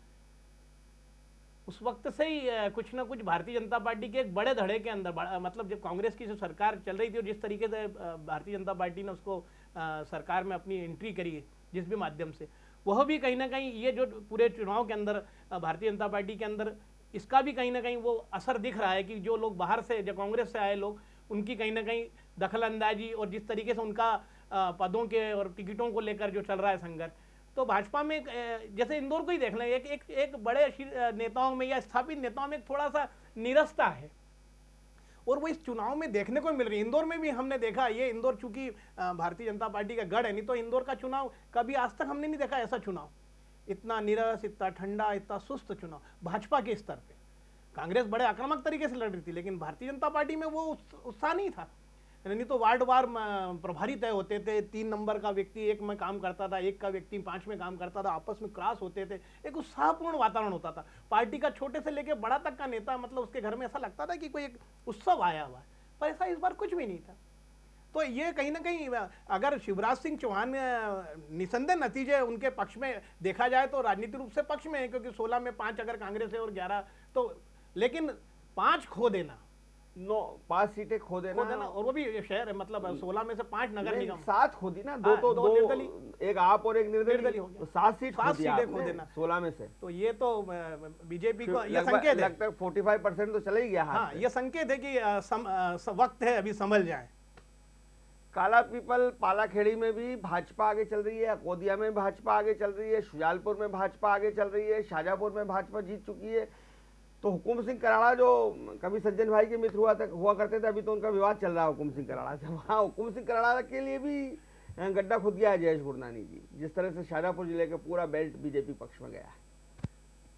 D: उस वक्त से ही कुछ ना कुछ भारतीय जनता पार्टी के एक बड़े धड़े के अंदर, मतलब जब कांग्रेस की जो सरकार चल रही थी और जिस तरीके से भारतीय जनता पार्टी ने उसको सरकार में अपनी एंट्री करी जिस भी माध्यम से, वह भी कहीं ना कहीं ये जो पूरे चुनाव के अंदर भारतीय जनता पार्टी के अंदर इसका भी कहीं ना कहीं वो असर दिख रहा है कि जो लोग बाहर से, जो कांग्रेस से आए लोग, उनकी कहीं ना कहीं दखलंदाजी और जिस तरीके से उनका पदों के और टिकटों को लेकर जो चल रहा है संघर्ष, तो भाजपा में जैसे इंदौर को ही देख लें, एक बड़े नेताओं में या स्थापित नेताओं में थोड़ा सा निरस्ता है, और वो इस चुनाव में देखने को मिल रही है। इंदौर में भी हमने देखा, ये इंदौर चूंकि भारतीय जनता पार्टी का गढ़ है, नहीं तो इंदौर का चुनाव कभी आज तक हमने नहीं देखा ऐसा चुनाव, इतना नीरस, इतना ठंडा, इतना सुस्त चुनाव भाजपा के स्तर पे। कांग्रेस बड़े आक्रामक तरीके से लड़ रही थी, लेकिन भारतीय जनता पार्टी में वो उत्साह नहीं था। नहीं तो वार्ड वार प्रभारी तय होते थे, 3 नंबर का व्यक्ति 1 में काम करता था, 1 का व्यक्ति 5 में काम करता था, आपस में क्रॉस होते थे, एक उत्साहपूर्ण वातावरण होता था। पार्टी का छोटे से लेकर बड़ा तक का नेता, मतलब उसके घर में ऐसा लगता था कि कोई एक उत्सव आया हुआ है, पर ऐसा इस बार कुछ भी नहीं था। तो ये कहीं ना कहीं अगर शिवराज सिंह चौहान निसंदेह नतीजे उनके पक्ष में देखा जाए तो राजनीतिक रूप से पक्ष में है, क्योंकि 16 में 5 अगर कांग्रेस है और 11 तो, लेकिन 5 खो देना,
A: 5 सीटें खो देना,
D: और वो भी शहर है, मतलब 16 में से 5 नगर निगम,
A: 7 खो दी ना, 2 निर्दलीय, एक आप और एक निर्दलीय हो गया, तो 7 सीटें खो देना 16 में से।
D: तो ये तो बीजेपी को ये संकेत है,
A: लगभग 45% तो चला ही गया।
D: हाँ, ये संकेत है कि वक्त है अभी संभल जाए।
A: काला पीपल पालाखेड़ी में भी भाजपा आगे चल रही है, अकोदिया में भाजपा आगे चल रही है, शुजालपुर में भाजपा आगे चल रही है, शाजापुर में भाजपा जीत चुकी है। तो हुकुम सिंह कराड़ा जो कभी सज्जन भाई के मित्र हुआ करते थे, अभी तो उनका विवाद चल रहा है हुकुम सिंह कराड़ा से। वहाँ हुकुम सिंह कराड़ा के लिए भी गड्ढा खुद गया है जयेश गुरनानी जी, जिस तरह से शाजापुर जिले का पूरा बेल्ट बीजेपी पक्ष में गया है।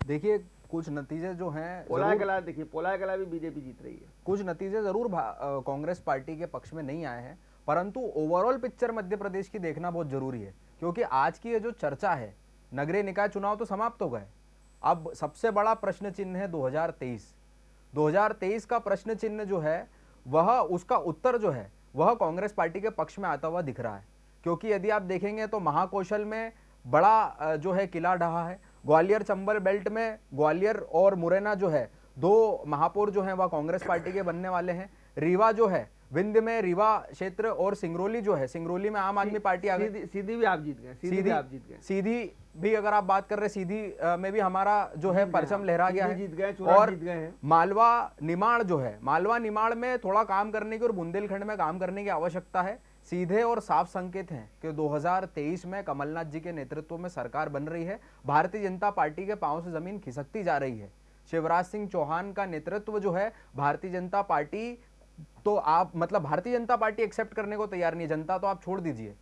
B: देखिए, कुछ नतीजे जो हैं,
A: पोलायकला देखिए, पोलायकला भी बीजेपी जीत रही है।
B: कुछ नतीजे जरूर कांग्रेस पार्टी के पक्ष में नहीं आए हैं, परंतु ओवरऑल पिक्चर मध्य प्रदेश की देखना बहुत जरूरी है, क्योंकि आज की ये जो चर्चा है, नगरीय निकाय चुनाव तो समाप्त हो गए, अब सबसे बड़ा प्रश्न चिन्ह है 2023 का प्रश्न चिन्ह जो है वह, उसका उत्तर जो है वह कांग्रेस पार्टी के पक्ष में आता हुआ दिख रहा है। क्योंकि यदि आप देखेंगे तो महाकौशल में बड़ा जो है किला ढहा है, ग्वालियर चंबल बेल्ट में ग्वालियर और मुरैना जो है 2 महापौर जो हैं वह कांग्रेस पार्टी के बनने वाले हैं। रीवा जो है, विंध्य में रीवा क्षेत्र और सिंगरौली जो है, सिंगरौली में आम आदमी पार्टी आ गई,
A: सीधी भी आप जीत गए,
B: सीधी भी अगर आप बात कर रहे हैं, सीधी में भी हमारा जो है परचम लहरा गया है,
A: जीत गए,
B: और
A: जीत गए हैं।
B: मालवा निमाड़ जो है, मालवा निमाड़ में थोड़ा काम करने की और बुंदेलखंड में काम करने की आवश्यकता है। सीधे और साफ संकेत हैं कि 2023 में कमलनाथ जी के नेतृत्व में सरकार बन रही है, भारतीय जनता पार्टी के पांव से जमीन खिसकती जा रही है। शिवराज सिंह चौहान का नेतृत्व जो है, भारतीय जनता पार्टी तो आप मतलब भारतीय जनता पार्टी एक्सेप्ट करने को तैयार नहीं है, जनता तो आप छोड़ दीजिए।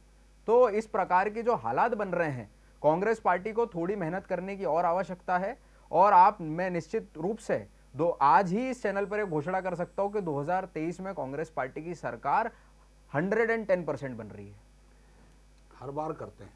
B: तो इस प्रकार के जो हालात बन रहे हैं, कांग्रेस पार्टी को थोड़ी मेहनत करने की और आवश्यकता है। और मैं निश्चित रूप से आज ही इस चैनल पर एक घोषणा कर सकता हूं कि 2023 में कांग्रेस पार्टी की सरकार 110% बन रही है।
C: हर बार करते हैं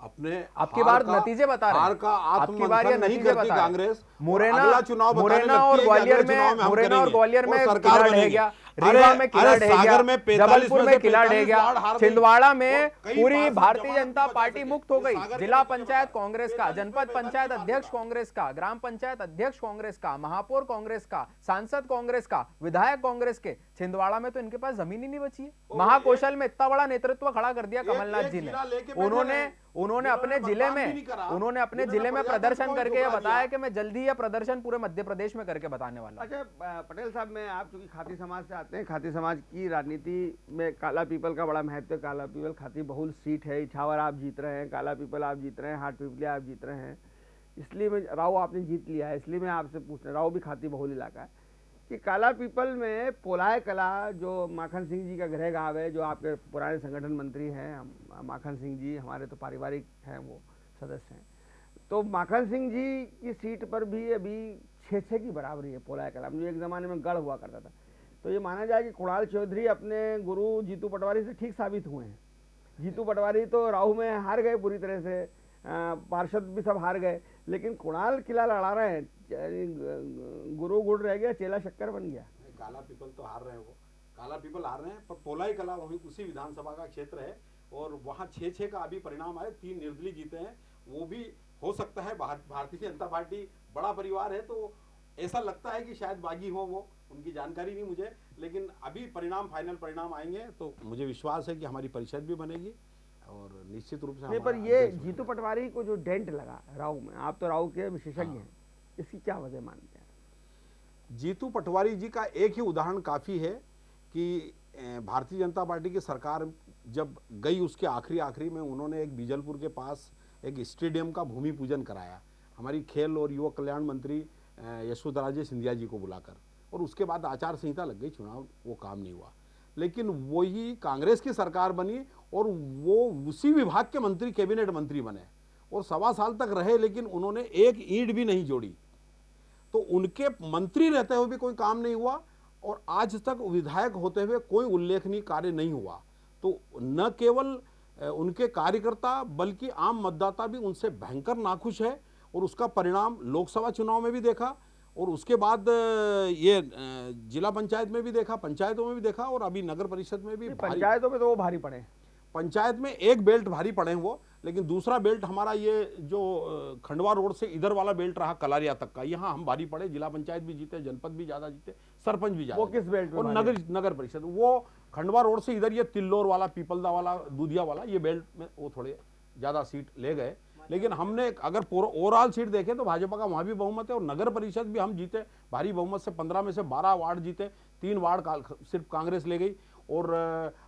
C: अपने
B: आपकी बार नतीजे बता रहे हैं,
C: हार का
B: आपकी बार ये
C: आत्ममंथन नहीं
B: नतीजे
C: करती
B: बता रहे हैं।
C: कांग्रेस।
B: मुरैना
C: अगला चुनाव बताने
B: मुरैना
C: लगती
B: और
C: है कि
B: ग्वालियर
C: अगले चुनाव
B: में
C: हम
B: मुरैना और
C: करेंगे
B: ग्वालियर में
C: और सरकार
B: किला ढह
C: बनेगी।
B: गया,
C: अरे,
B: रीवा में किला
C: अरे,
B: ढह गया,
C: सागर में 45
B: जबलपुर
C: में
B: में
C: से
B: किला ढह
C: 45
B: गया,
C: वार्ड हार गई।
B: छिंदवाड़ा में
C: और कई
B: पूरी
C: पार्षद
B: भारतीय
C: जमानत
B: जनता
C: बचा
B: पार्टी
C: सके।
B: मुक्त हो गई।
C: सागर में
B: जिला
C: 45
B: पंचायत
C: वार्ड,
B: कांग्रेस का,
C: 45 में
B: जनपद
C: 45
B: पंचायत
C: वार्ड
B: अध्यक्ष
C: बचा।
B: कांग्रेस का, ग्राम पंचायत अध्यक्ष कांग्रेस का, महापौर कांग्रेस का, सांसद कांग्रेस का, विधायक कांग्रेस के। छिंदवाड़ा में तो इनके पास जमीन ही नहीं बची है। महाकौशल में इतना बड़ा नेतृत्व खड़ा कर दिया कमलनाथ जी ने। उन्होंने अपने जिले में प्रदर्शन करके ये बताया कि मैं जल्दी यह प्रदर्शन पूरे मध्य प्रदेश में करके बताने वाला हूं।
A: अच्छा पटेल साहब, मैं आप चूंकि खाती समाज से आते हैं, खाती समाज की राजनीति में काला पीपल का बड़ा महत्व है। काला पीपल खाती बहुल सीट है, इछावर आप जीत रहे हैं, काला पीपल आप जीत रहे हैं, हाट पिपली आप जीत रहे हैं, इसलिए मैं राव आपने जीत लिया है, इसलिए मैं आपसे पूछ रहा, राव भी खाती बहुल इलाका है कि काला पीपल में पोलाय कला जो माखन सिंह जी का गृह गाँव है, जो आपके पुराने संगठन मंत्री हैं माखन सिंह जी, हमारे तो पारिवारिक हैं वो सदस्य हैं, तो माखन सिंह जी की सीट पर भी अभी 6-6 की बराबरी है पोलाय कला में, जो एक ज़माने में गढ़ हुआ करता था। तो ये माना जाए कि कुणाल चौधरी अपने गुरु जीतू पटवारी से ठीक साबित हुए हैं। जीतू पटवारी तो राहू में हार गए पूरी तरह से, पार्षद भी सब हार गए, लेकिन कुणाल किला लड़ा रहे हैं। गुरु गुड़ रह गया, चेला शक्कर बन गया।
C: काला पीपल तो हार रहे हैं, वो काला पीपल हार रहे हैं, पर पोलाई कला वहीं उसी विधानसभा का क्षेत्र है और वहाँ 6-6 का अभी परिणाम आए। 3 निर्दलीय जीते हैं, वो भी हो सकता है। भारतीय जनता पार्टी बड़ा परिवार है, तो ऐसा लगता है कि शायद बागी हो, वो उनकी जानकारी नहीं मुझे, लेकिन अभी परिणाम फाइनल परिणाम आएंगे तो मुझे विश्वास है कि हमारी परिषद भी बनेगी और निश्चित रूप से।
A: नहीं, पर ये जीतू पटवारी को जो डेंट लगा राव में, आप तो राव के विशेषज्ञ हैं, इसकी क्या वजह मानते हैं?
C: जीतू पटवारी जी का एक ही उदाहरण काफ़ी है कि भारतीय जनता पार्टी की सरकार जब गई उसके आखिरी में उन्होंने एक बीजलपुर के पास एक स्टेडियम का भूमि पूजन कराया, हमारी खेल और युवा कल्याण मंत्री यशोधराजे सिंधिया जी को बुलाकर, और उसके बाद आचार संहिता लग गई, चुनाव वो काम नहीं हुआ। लेकिन वही कांग्रेस की सरकार बनी और वो उसी विभाग के मंत्री कैबिनेट मंत्री बने और 1.25 साल तक रहे, लेकिन उन्होंने एक ईंट भी नहीं जोड़ी। तो उनके मंत्री रहते हुए भी कोई काम नहीं हुआ और आज तक विधायक होते हुए कोई उल्लेखनीय कार्य नहीं हुआ। तो न केवल उनके कार्यकर्ता बल्कि आम मतदाता भी उनसे भयंकर नाखुश है और उसका परिणाम लोकसभा चुनाव में भी देखा और उसके बाद ये जिला पंचायत में भी देखा, पंचायतों में भी देखा और अभी नगर परिषद में भी।
A: पंचायतों में तो वो भारी पड़े,
C: पंचायत में एक बेल्ट भारी पड़े हैं वो, लेकिन दूसरा बेल्ट हमारा ये जो खंडवा रोड से इधर वाला बेल्ट रहा कलारिया तक का, यहाँ हम भारी पड़े। जिला पंचायत भी जीते, जनपद भी ज्यादा जीते, सरपंच भी ज्यादा।
A: वो किस बेल्ट में?
C: और नगर परिषद वो खंडवा रोड से इधर ये तिल्लोर वाला, पीपलदा वाला, दूधिया वाला, ये बेल्ट में वो थोड़े ज्यादा सीट ले गए। लेकिन हमने अगर ओवरऑल सीट देखें तो भाजपा का वहां भी बहुमत है और नगर परिषद भी हम जीते भारी बहुमत से। 15 में से 12 वार्ड जीते, 3 वार्ड सिर्फ कांग्रेस ले गई। और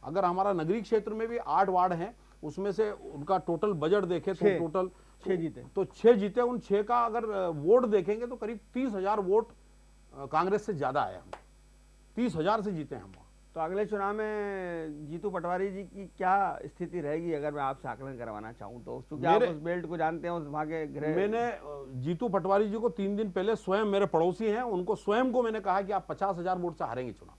C: अगर हमारा नगरीय क्षेत्र में भी 8 वार्ड हैं, उसमें से उनका टोटल बजट देखें तो टोटल
A: 6 जीते,
C: तो 6 जीते। उन 6 का अगर वोट देखेंगे तो करीब 30,000 वोट कांग्रेस से ज्यादा आया, हम 30,000 से जीते हम।
A: तो अगले चुनाव में जीतू पटवारी जी की क्या स्थिति रहेगी अगर मैं आपसे आकलन करवाना चाहूं तो? क्योंकि आप उस बेल्ट को जानते हैं, उस भाग्य गृह।
C: मैंने जीतू पटवारी जी को 3 दिन पहले स्वयं, मेरे पड़ोसी हैं, उनको स्वयं को मैंने कहा कि आप 50,000 वोट से हारेंगे चुनाव।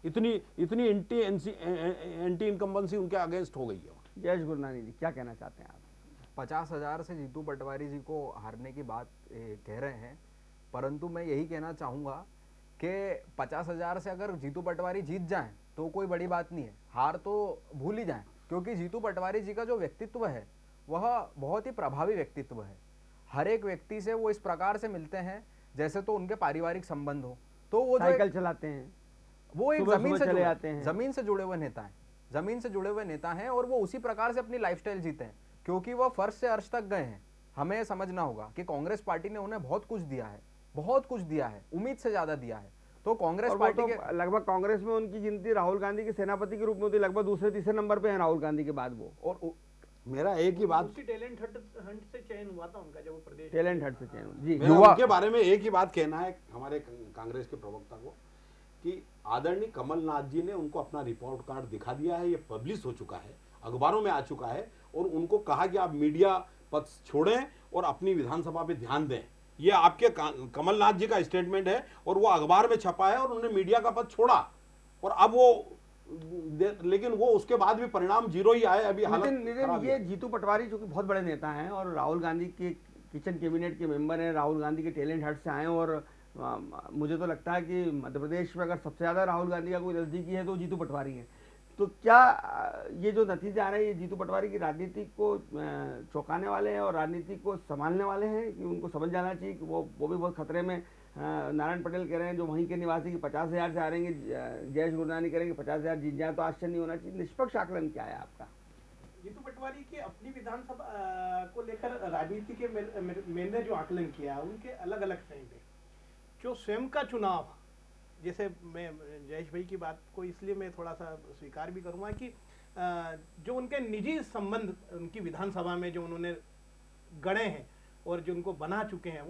C: इतनी एंटी इनकम्बेंसी उनके अगेंस्ट हो गई है।
A: जयेश गुरनानी जी, क्या कहना चाहते हैं आप?
B: 50,000 से जीतू पटवारी जी को हारने की बात कह रहे हैं, परंतु मैं यही कहना चाहूँगा कि 50,000 से अगर जीतू पटवारी जीत जाएं तो कोई बड़ी बात नहीं है, हार तो भूल ही जाएं, क्योंकि जीतू पटवारी जी का जो व्यक्तित्व है वह बहुत ही प्रभावी व्यक्तित्व है। हर एक व्यक्ति से वो इस प्रकार से मिलते हैं जैसे तो उनके पारिवारिक संबंध हो। तो वो
A: साइकिल चलाते हैं,
B: वो एक
A: जमीन
B: से जुड़े हुए नेता हैं, जमीन से जुड़े हुए नेता हैं और वो उसी प्रकार से अपनी लाइफस्टाइल जीते हैं, क्योंकि वो फर्श से अर्श तक गए हैं। हमें समझना होगा कि कांग्रेस पार्टी ने उन्हें बहुत कुछ दिया है, बहुत कुछ दिया है, उम्मीद से ज्यादा दिया है। तो कांग्रेस पार्टी के
A: लगभग कांग्रेस में उनकी गिनती राहुल गांधी के सेनापति के रूप में होती, लगभग दूसरे तीसरे नंबर पे है राहुल गांधी के बाद वो।
C: और मेरा एक ही बात,
D: टैलेंट हंट से चयन हुआ था उनका, जब वो प्रदेश
A: टैलेंट हंट से चयन जी।
C: उनके बारे में एक ही बात कहना है हमारे कांग्रेस के प्रवक्ता को कि आदरणीय कमलनाथ जी ने उनको अपना रिपोर्ट कार्ड दिखा दिया है, ये पब्लिश हो चुका है, अखबारों में आ चुका है, और उनको कहा कि आप मीडिया पद छोड़ें और अपनी विधानसभा पे ध्यान दें। ये आपके कमलनाथ जी का स्टेटमेंट है और वो अखबार में छपा है, और उन्होंने मीडिया का पद छोड़ा, और अब वो लेकिन वो उसके बाद भी परिणाम जीरो ही आए। अभी हालत खराब
A: ये
C: है।
A: जीतू पटवारी जो कि बहुत बड़े नेता हैं और राहुल गांधी के किचन कैबिनेट के मेंबर हैं, राहुल गांधी के टैलेंट हट से आए हैं, और मुझे तो लगता है कि मध्य प्रदेश में अगर सबसे ज़्यादा राहुल गांधी का कोई नज़दीकी है तो जीतू पटवारी है। तो क्या ये जो नतीजे आ रहे हैं ये जीतू पटवारी की राजनीति को चौंकाने वाले हैं और राजनीति को संभालने वाले हैं, कि उनको समझ जाना चाहिए कि वो भी बहुत खतरे में। नारायण पटेल कह रहे हैं जो वहीं के निवासी की 50,000 से हारेंगे, जयेश गुरनानी करेंगे 50,000 जीत जाए, तो आश्चर्य नहीं होना चाहिए। निष्पक्ष आकलन क्या है आपका?
D: जीतू पटवारी की अपनी विधानसभा को लेकर राजनीति के मैंने जो आकलन किया उनके अलग अलग टाइम पे जो स्वयं का चुनाव, जैसे मैं जयेश भाई की बात को इसलिए मैं थोड़ा सा स्वीकार भी करूँगा कि जो उनके निजी संबंध उनकी विधानसभा में जो उन्होंने गढ़े हैं और जो उनको बना चुके हैं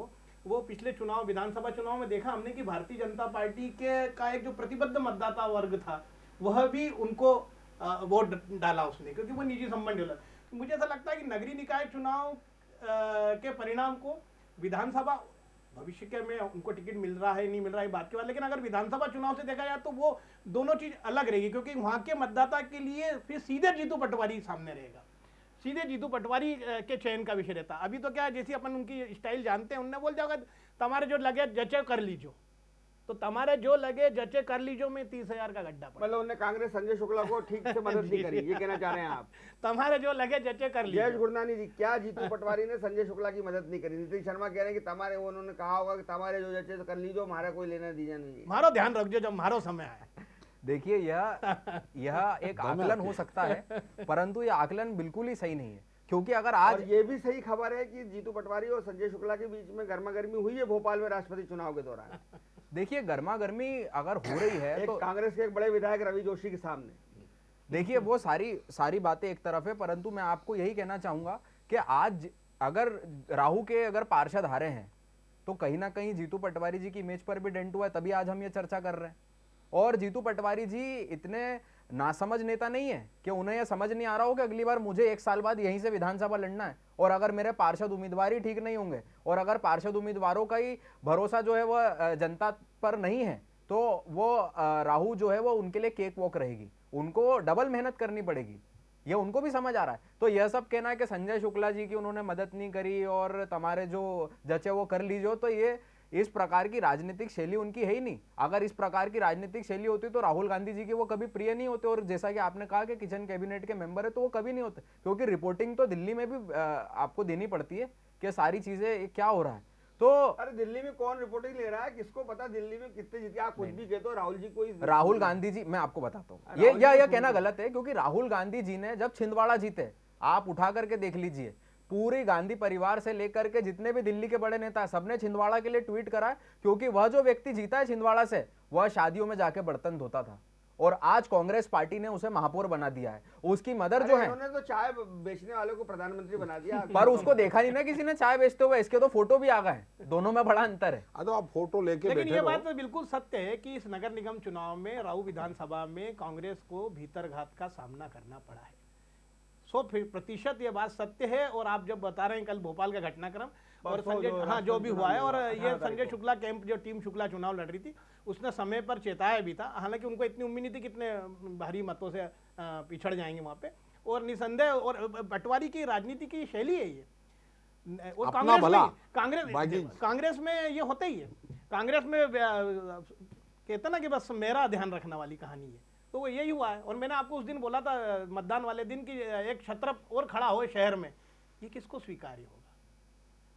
D: वो पिछले चुनाव, विधानसभा चुनाव में देखा हमने कि भारतीय जनता पार्टी के का एक जो प्रतिबद्ध मतदाता वर्ग था वह भी उनको वोट डाला उसने, क्योंकि वो निजी संबंध डाला। तो मुझे ऐसा लगता है कि नगरीय निकाय चुनाव के परिणाम को विधानसभा भविष्य के में उनको टिकट मिल रहा है नहीं मिल रहा है बात की बात, लेकिन अगर विधानसभा चुनाव से देखा जाए तो वो दोनों चीज अलग रहेगी, क्योंकि वहां के मतदाता के लिए फिर सीधे जीतू पटवारी सामने रहेगा, सीधे जीतू पटवारी के चयन का विषय रहता। अभी तो क्या है, जैसे अपन उनकी स्टाइल जानते हैं, उनने बोल जाओगे तुम्हारे जो लगे जचे कर लीजो, तो तुम्हारे जो लगे जचे कर लीजो में 30,000 का गड्ढा पड़ा।
A: मतलब उन्होंने कांग्रेस संजय शुक्ला को ठीक से मदद नहीं करी, ये कहना चाह रहे हैं आप?
D: तुम्हारे जो लगे जचे कर लीजो।
A: जयेश गुरनानी जी, क्या जीतू पटवारी ने संजय शुक्ला की मदद नहीं करी? नीतीश शर्मा कह रहे हैं कि तुम्हारे, उन्होंने कहा होगा कि तुम्हारे जो जचे कर लीजो, हमारा कोई लेना दीजिए नहीं।
D: मारो ध्यान रखो जब मारो समय आए।
B: देखिए यह एक आकलन हो सकता है, परंतु यह आकलन बिल्कुल ही सही नहीं है, क्योंकि अगर आज
A: ये भी सही खबर है कि जीतू पटवारी और संजय शुक्ला के बीच में गर्मा गर्मी हुई है भोपाल में राष्ट्रपति चुनाव के दौरान।
B: देखिए गर्मा गर्मी अगर हो रही है तो
A: कांग्रेस के एक बड़े विधायक रवि जोशी के सामने,
B: देखिए वो सारी बातें एक तरफ है, परंतु मैं आपको यही कहना चाहूंगा कि आज अगर राहु के अगर पार्षद हारे हैं तो कहीं ना कहीं जीतू पटवारी जी की इमेज पर भी डेंट हुआ है, तभी आज हम ये चर्चा कर रहे हैं। और जीतू पटवारी जी इतने नासमझ नेता नहीं है कि उन्हें यह समझ नहीं आ रहा हो कि अगली बार मुझे 1 साल बाद यहीं से विधानसभा लड़ना है, और अगर मेरे पार्षद उम्मीदवार ही ठीक नहीं होंगे और अगर पार्षद उम्मीदवारों का ही भरोसा जो है वह जनता पर नहीं है, तो वो राहु जो है वो उनके लिए केक वॉक रहेगी, उनको डबल मेहनत करनी पड़ेगी, ये उनको भी समझ आ रहा है। तो यह सब कहना है कि संजय शुक्ला जी की उन्होंने मदद नहीं करी और तुम्हारे जो जचे वो कर लीजिए, तो ये इस प्रकार की राजनीतिक शैली उनकी है ही नहीं। अगर इस प्रकार की राजनीतिक शैली होती तो राहुल गांधी जी के वो कभी प्रिय नहीं होते, और जैसा कि आपने कहा कि किचन कैबिनेट के मेंबर है तो वो कभी नहीं होते, क्योंकि रिपोर्टिंग तो दिल्ली में भी आपको देनी पड़ती है कि सारी चीजें क्या हो रहा है। तो
A: अरे दिल्ली में कौन रिपोर्टिंग ले रहा है, किसको पता दिल्ली में कितने जीते? आप कुछ भी कहते हो, राहुल जी कोई,
B: राहुल गांधी जी, मैं आपको बताता हूँ, ये कहना गलत है, क्योंकि राहुल गांधी जी ने जब छिंदवाड़ा जीते, आप उठा करके देख लीजिए, पूरी गांधी परिवार से लेकर के जितने भी दिल्ली के बड़े नेता है सबने छिंदवाड़ा के लिए ट्वीट करा है, क्योंकि वह जो व्यक्ति जीता है छिंदवाड़ा से वह शादियों में जाके बर्तन धोता था, और आज कांग्रेस पार्टी ने उसे महापौर बना दिया है। उसकी मदर जो है,
A: उन्होंने तो चाय बेचने वालों को प्रधानमंत्री बना दिया।
B: पर उसको देखा नहीं ना किसी ने चाय बेचते हुए, इसके तो फोटो भी आ गए, दोनों में बड़ा अंतर है।
C: तो आप फोटो लेके
D: लेकिन ये बात तो बिल्कुल सत्य है कि इस नगर निगम चुनाव में राहु विधानसभा में कांग्रेस को भीतरघात का सामना करना पड़ा है, 100% ये बात सत्य है। और आप जब बता रहे हैं कल भोपाल का घटनाक्रम और संजय, हाँ जो भी हुआ है, और ये संजय शुक्ला कैंप जो टीम शुक्ला चुनाव लड़ रही थी उसने समय पर चेताया भी था, हालांकि उनको इतनी उम्मीद नहीं थी कितने भारी मतों से पिछड़ जाएंगे वहां पे, और निसंदेह और पटवारी की राजनीति की शैली है ये। और कांग्रेस में ये होता ही है, कांग्रेस में कहते ना कि बस मेरा ध्यान रखने वाली कहानी है, तो वो यही हुआ है। और मैंने आपको उस दिन बोला था मतदान वाले दिन कि एक छत्रप और खड़ा हो शहर में, ये किसको स्वीकार्य होगा?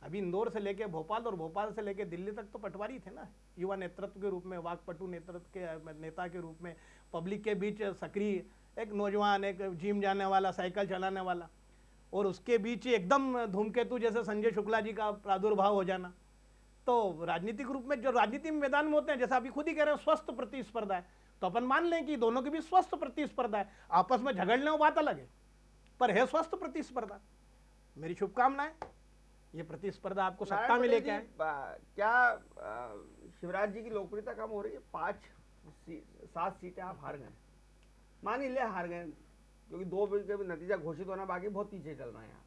D: अभी इंदौर से लेके भोपाल और भोपाल से लेके दिल्ली तक तो पटवारी थे ना, युवा नेतृत्व के रूप में, वाकपटु नेतृत्व के नेता के रूप में, पब्लिक के बीच सक्रिय एक नौजवान, एक जिम जाने वाला, साइकिल चलाने वाला, और उसके बीच एकदम धूमकेतु जैसे संजय शुक्ला जी का प्रादुर्भाव हो जाना। तो राजनीतिक रूप में जो राजनीति में मैदान में होते हैं, जैसा अभी खुद ही कह रहे हैं स्वस्थ प्रतिस्पर्धा है, तो अपन मान लें कि दोनों के बीच स्वस्थ प्रतिस्पर्धा है, आपस में झगड़ने वो बात अलग है, पर है स्वस्थ प्रतिस्पर्धा। मेरी शुभकामनाएं, ये प्रतिस्पर्धा आपको सत्ता में लेके आए।
A: क्या शिवराज जी की लोकप्रियता कम हो रही है? 7 सीटें आप हार गए, मान ही ले हार गए, क्योंकि 2 के भी नतीजा घोषित होना बाकी, बहुत पीछे चल रहे हैं यहाँ,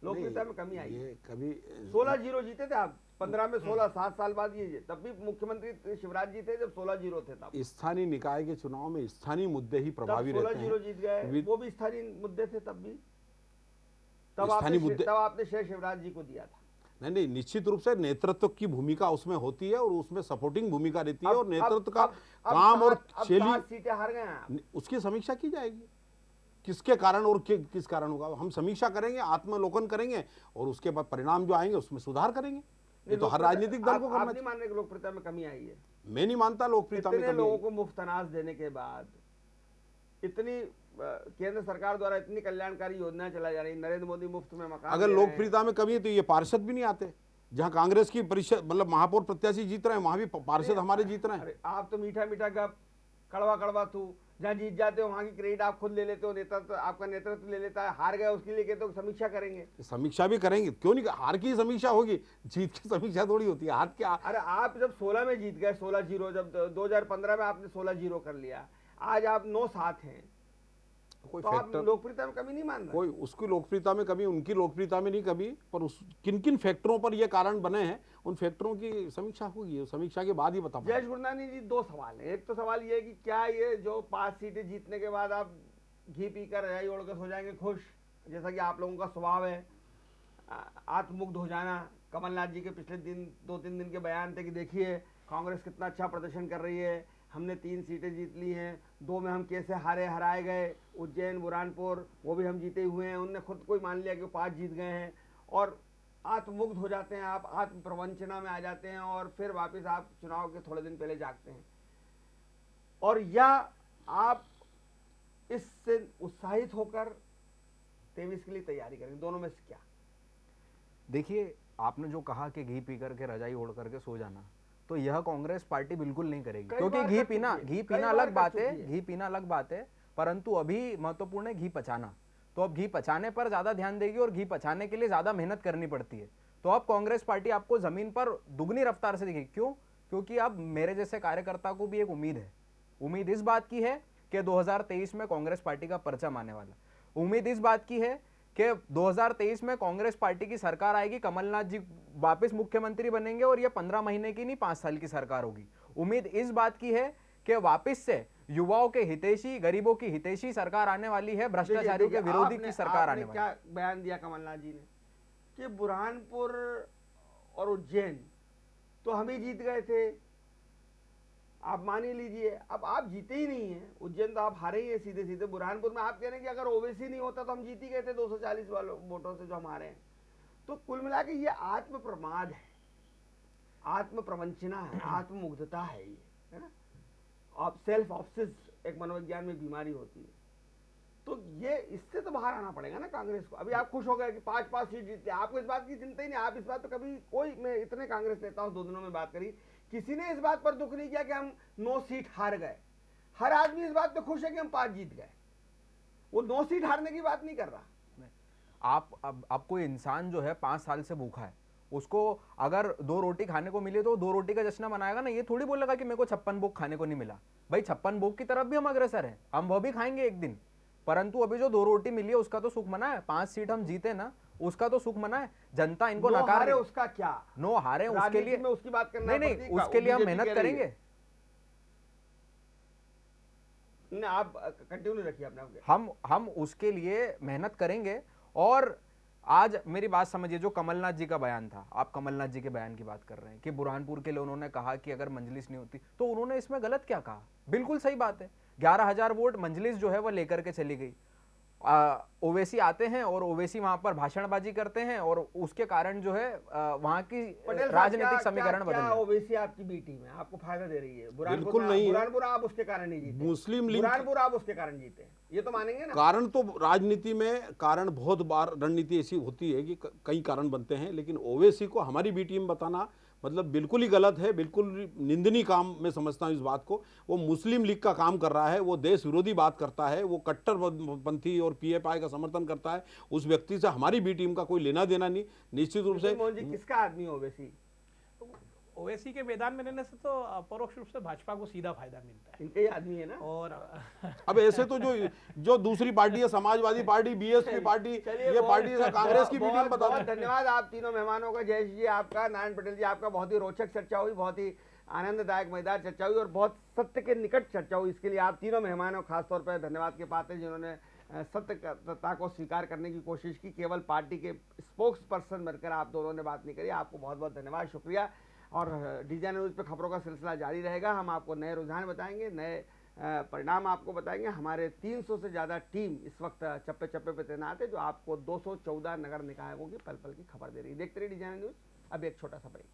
A: लोकप्रियता में कमी आई।
C: ये कभी
A: 16-0 जीते थे आप 15 में, 16 7 साल बाद ये, तब भी मुख्यमंत्री शिवराज जी थे जब 16-0 थे तब।
C: स्थानीय निकाय के चुनाव में स्थानीय मुद्दे ही प्रभावी रहते हैं।
A: 16-0 जीत गए, वो भी स्थानीय मुद्दे थे तब भी, तब आपने श्रेय शिवराज जी को दिया था।
C: नहीं, निश्चित रूप से नेतृत्व की भूमिका उसमें होती है और उसमें सपोर्टिंग भूमिका रहती है, और नेतृत्व का काम और शैली,
A: सीटें हार गए आप,
C: उसकी समीक्षा की जाएगी, किसके कारण और किस कारण होगा, हम समीक्षा करेंगे, आत्मलोकन करेंगे, और उसके बाद परिणाम जो आएंगे उसमें सुधार करेंगे। ये तो हर राजनीतिक दल को करना
A: चाहिए। मान रहे कि लोकप्रियता में कमी आई है?
C: मैं नहीं मानता लोकप्रियता में कमी।
A: लोगों को मुफ्त अनाज देने के बाद, इतनी केंद्र सरकार द्वारा इतनी कल्याणकारी योजनाएं चलाई जा रही, नरेंद्र मोदी मुफ्त में मकान,
C: अगर लोकप्रियता में कमी है तो ये पार्षद भी नहीं आते। जहां कांग्रेस की परिषद मतलब महापौर प्रत्याशी जीत रहे हैं, वहां भी पार्षद हमारे जीत रहे हैं।
A: आप तो मीठा मीठा गप, कड़वा कड़वा तू, जहाँ जीत जाते हो वहां की क्रेडिट आप खुद ले लेते हो, नेतृत्व आपका नेतृत्व ले लेता है, हार गए उसके लिए कहते हो समीक्षा करेंगे।
C: समीक्षा भी करेंगे, क्यों नहीं, हार की समीक्षा होगी, जीत की समीक्षा थोड़ी होती है। हार क्या,
A: अरे आप जब 16 में जीत गए, 16-0, जब 2015 में आपने 16-0 कर लिया, आज आप 9-7 हैं,
C: कोई
A: तो आप लोकप्रियता में कमी नहीं मान रहे?
C: कोई उसकी लोकप्रियता में कमी, उनकी लोकप्रियता में नहीं कमी, पर उस किन किन फैक्टरों पर ये कारण बने हैं, उन फैक्टरों की समीक्षा होगी, समीक्षा के बाद ही बता पाएंगे।
A: जयेश गुरनानी जी, 2 सवाल है। एक तो सवाल ये है कि क्या ये जो 5 सीटें जीतने के बाद आप घी पीकर रजाई ओढ़कर सो जाएंगे खुश, जैसा कि आप लोगों का स्वभाव है, आत्ममुग्ध हो जाना? कमलनाथ जी के पिछले 2-3 दिन के बयान थे कि देखिए कांग्रेस कितना अच्छा प्रदर्शन कर रही है, हमने 3 सीटें जीत ली हैं, 2 में हम कैसे हराए गए, उज्जैन बुरहानपुर वो भी हम जीते हुए हैं। उनने खुद को ही मान लिया कि 5 जीत गए हैं, और आत्ममुग्ध हो जाते हैं आप, आत्म प्रवंचना में आ जाते हैं, और फिर वापस आप चुनाव के थोड़े दिन पहले जागते हैं। और या आप इससे उत्साहित होकर 23 के लिए तैयारी करेंगे, दोनों में से क्या?
B: देखिए, आपने जो कहा कि घी पी करके रजाई ओढ़ करके सो जाना, तो यह कांग्रेस पार्टी बिल्कुल नहीं करेगी, क्योंकि घी पीना अलग बात है, घी पीना अलग बात है, परंतु अभी महत्वपूर्ण है घी पचाना। तो अब घी पचाने पर ज्यादा ध्यान देगी, और घी पचाने के लिए ज्यादा मेहनत करनी पड़ती है। तो अब कांग्रेस पार्टी आपको जमीन पर दुगनी रफ्तार से दिखेगी। क्यों? क्योंकि अब मेरे जैसे कार्यकर्ता को भी एक उम्मीद है। उम्मीद इस बात की है कि 2023 में कांग्रेस पार्टी का परचम आने वाला। उम्मीद इस बात की है कि 2023 में कांग्रेस पार्टी की सरकार आएगी, कमलनाथ जी वापस मुख्यमंत्री बनेंगे, और ये 15 महीने की नहीं 5 साल की सरकार होगी। उम्मीद इस बात की है कि वापस से युवाओं के हितैषी, गरीबों की हितैषी सरकार आने वाली है, भ्रष्टाचारियों के विरोधी की सरकार आने वाली है।
A: क्या बयान दिया कमलनाथ जी ने कि बुरहानपुर और उज्जैन तो हम ही जीत गए थे, आप मान ही लीजिए, अब आप जीते ही नहीं हैं। उज्जैन तो आप हारे ही हैं सीधे सीधे। बुरहानपुर में आप कह रहे हैं कि अगर ओवैसी नहीं होता तो हम जीत ही गए थे 240 वोटों से जो हम हारे हैं। तो कुल मिला के ये आत्म प्रमाद है, आत्म प्रवंचना है, आत्ममुग्धता है, ये है ना। आप सेल्फ ऑब्सेस एक मनोविज्ञान में बीमारी होती है। तो ये इससे तो बाहर आना पड़ेगा ना कांग्रेस को। अभी आप खुश हो गए कि 5-5 सीट जीतते, आपको इस बात की चिंता ही नहीं। आप इस बात तो कभी कोई, मैं इतने कांग्रेस नेताओं 2 दिनों में बात करी, किसी ने इस बात पर दुख नहीं किया कि हम 9 सीट हार गए। हर आदमी इस बात पे खुश है कि हम 5 जीत गए। वो 9 सीट हारने की बात नहीं कर रहा।
B: अब कोई इंसान जो है 5 साल से भूखा है, उसको अगर 2 रोटी खाने को मिले तो 2 रोटी का जश्न मनाएगा ना। ये थोड़ी बोलेगा कि मेरे को 56 भोग खाने को नहीं मिला। भाई 56 भोग की तरफ भी हम अग्रसर हैं, हम वह भी खाएंगे एक दिन, परंतु अभी जो 2 रोटी मिली है उसका तो सुख मना है। 5 सीट हम जीते ना, उसका तो सुख मना है। जनता इनको नकार रही है,
A: उसका क्या
B: 9 हारे उसके लिए
A: उसकी बात करना
B: नहीं, उसके लिए हम मेहनत करेंगे।
A: आप कंटिन्यू रखिए अपने।
B: हम उसके लिए मेहनत करेंगे। और आज मेरी बात समझिए, जो कमलनाथ जी का बयान था, आप कमलनाथ जी के बयान की बात कर रहे हैं कि बुरहानपुर के लिए उन्होंने कहा कि अगर मंजलिस नहीं होती, तो उन्होंने इसमें गलत क्या कहा? बिल्कुल सही बात है। 11,000 वोट मंजलिस जो है वह लेकर के चली गई। ओवैसी आते हैं और ओवैसी वहां पर भाषणबाजी करते हैं, और उसके कारण जो है वहां की राजनीतिक समीकरण बदल गए।
A: ओवैसी आपकी बी टीम है, आपको फायदा दे रही है।
C: बिल्कुल नहीं,
A: बुरहानपुर आप उसके कारण नहीं जीते।
C: मुस्लिम लीग
A: बुरहानपुर आप उसके कारण जीते, ये तो मानेंगे ना।
C: कारण तो राजनीति में कारण बहुत बार रणनीति ऐसी होती है कि कई कारण बनते हैं, लेकिन ओवैसी को हमारी बी टीम बताना मतलब बिल्कुल ही गलत है, बिल्कुल निंदनीय काम मैं समझता हूं इस बात को। वो मुस्लिम लीग का काम कर रहा है, वो देश विरोधी बात करता है, वो कट्टरपंथी और पीएफआई का समर्थन करता है। उस व्यक्ति से हमारी बी टीम का कोई लेना देना नहीं। निश्चित रूप से
A: मोहन जी, किसका आदमी ओवैसी?
D: ओवैसी के मैदान में रहने से तो परोक्ष रूप से भाजपा को सीधा फायदा मिलता है।
A: इनके ही आदमी है ना।
D: और
C: अब ऐसे तो जो दूसरी पार्टी है, समाजवादी पार्टी, बीएसपी पार्टी, ये पार्टी कांग्रेस की भी टीम बता
A: बहुत
C: दें।
A: धन्यवाद आप तीनों मेहमानों का। जयेश जी आपका, नारायण पटेल जी आपका, बहुत ही रोचक चर्चा हुई, बहुत ही आनंददायक मजेदार चर्चा हुई और बहुत सत्य के निकट चर्चा हुई। इसके लिए आप तीनों मेहमानों खासतौर पर धन्यवाद के पात्र हैं जिन्होंने सत्यता को स्वीकार करने की कोशिश की। केवल पार्टी के स्पोक्स पर्सन बनकर आप दोनों ने बात नहीं करी। आपको बहुत बहुत धन्यवाद, शुक्रिया। और डीजे न्यूज़ पे खबरों का सिलसिला जारी रहेगा। हम आपको नए रुझान बताएंगे, नए परिणाम आपको बताएंगे। हमारे 300 से ज़्यादा टीम इस वक्त चप्पे चप्पे पे तैनात है जो आपको 214 नगर निकायों की पल पल की खबर दे रही है। देखते रहिए डीजे न्यूज़। अब एक छोटा सा ब्रेक।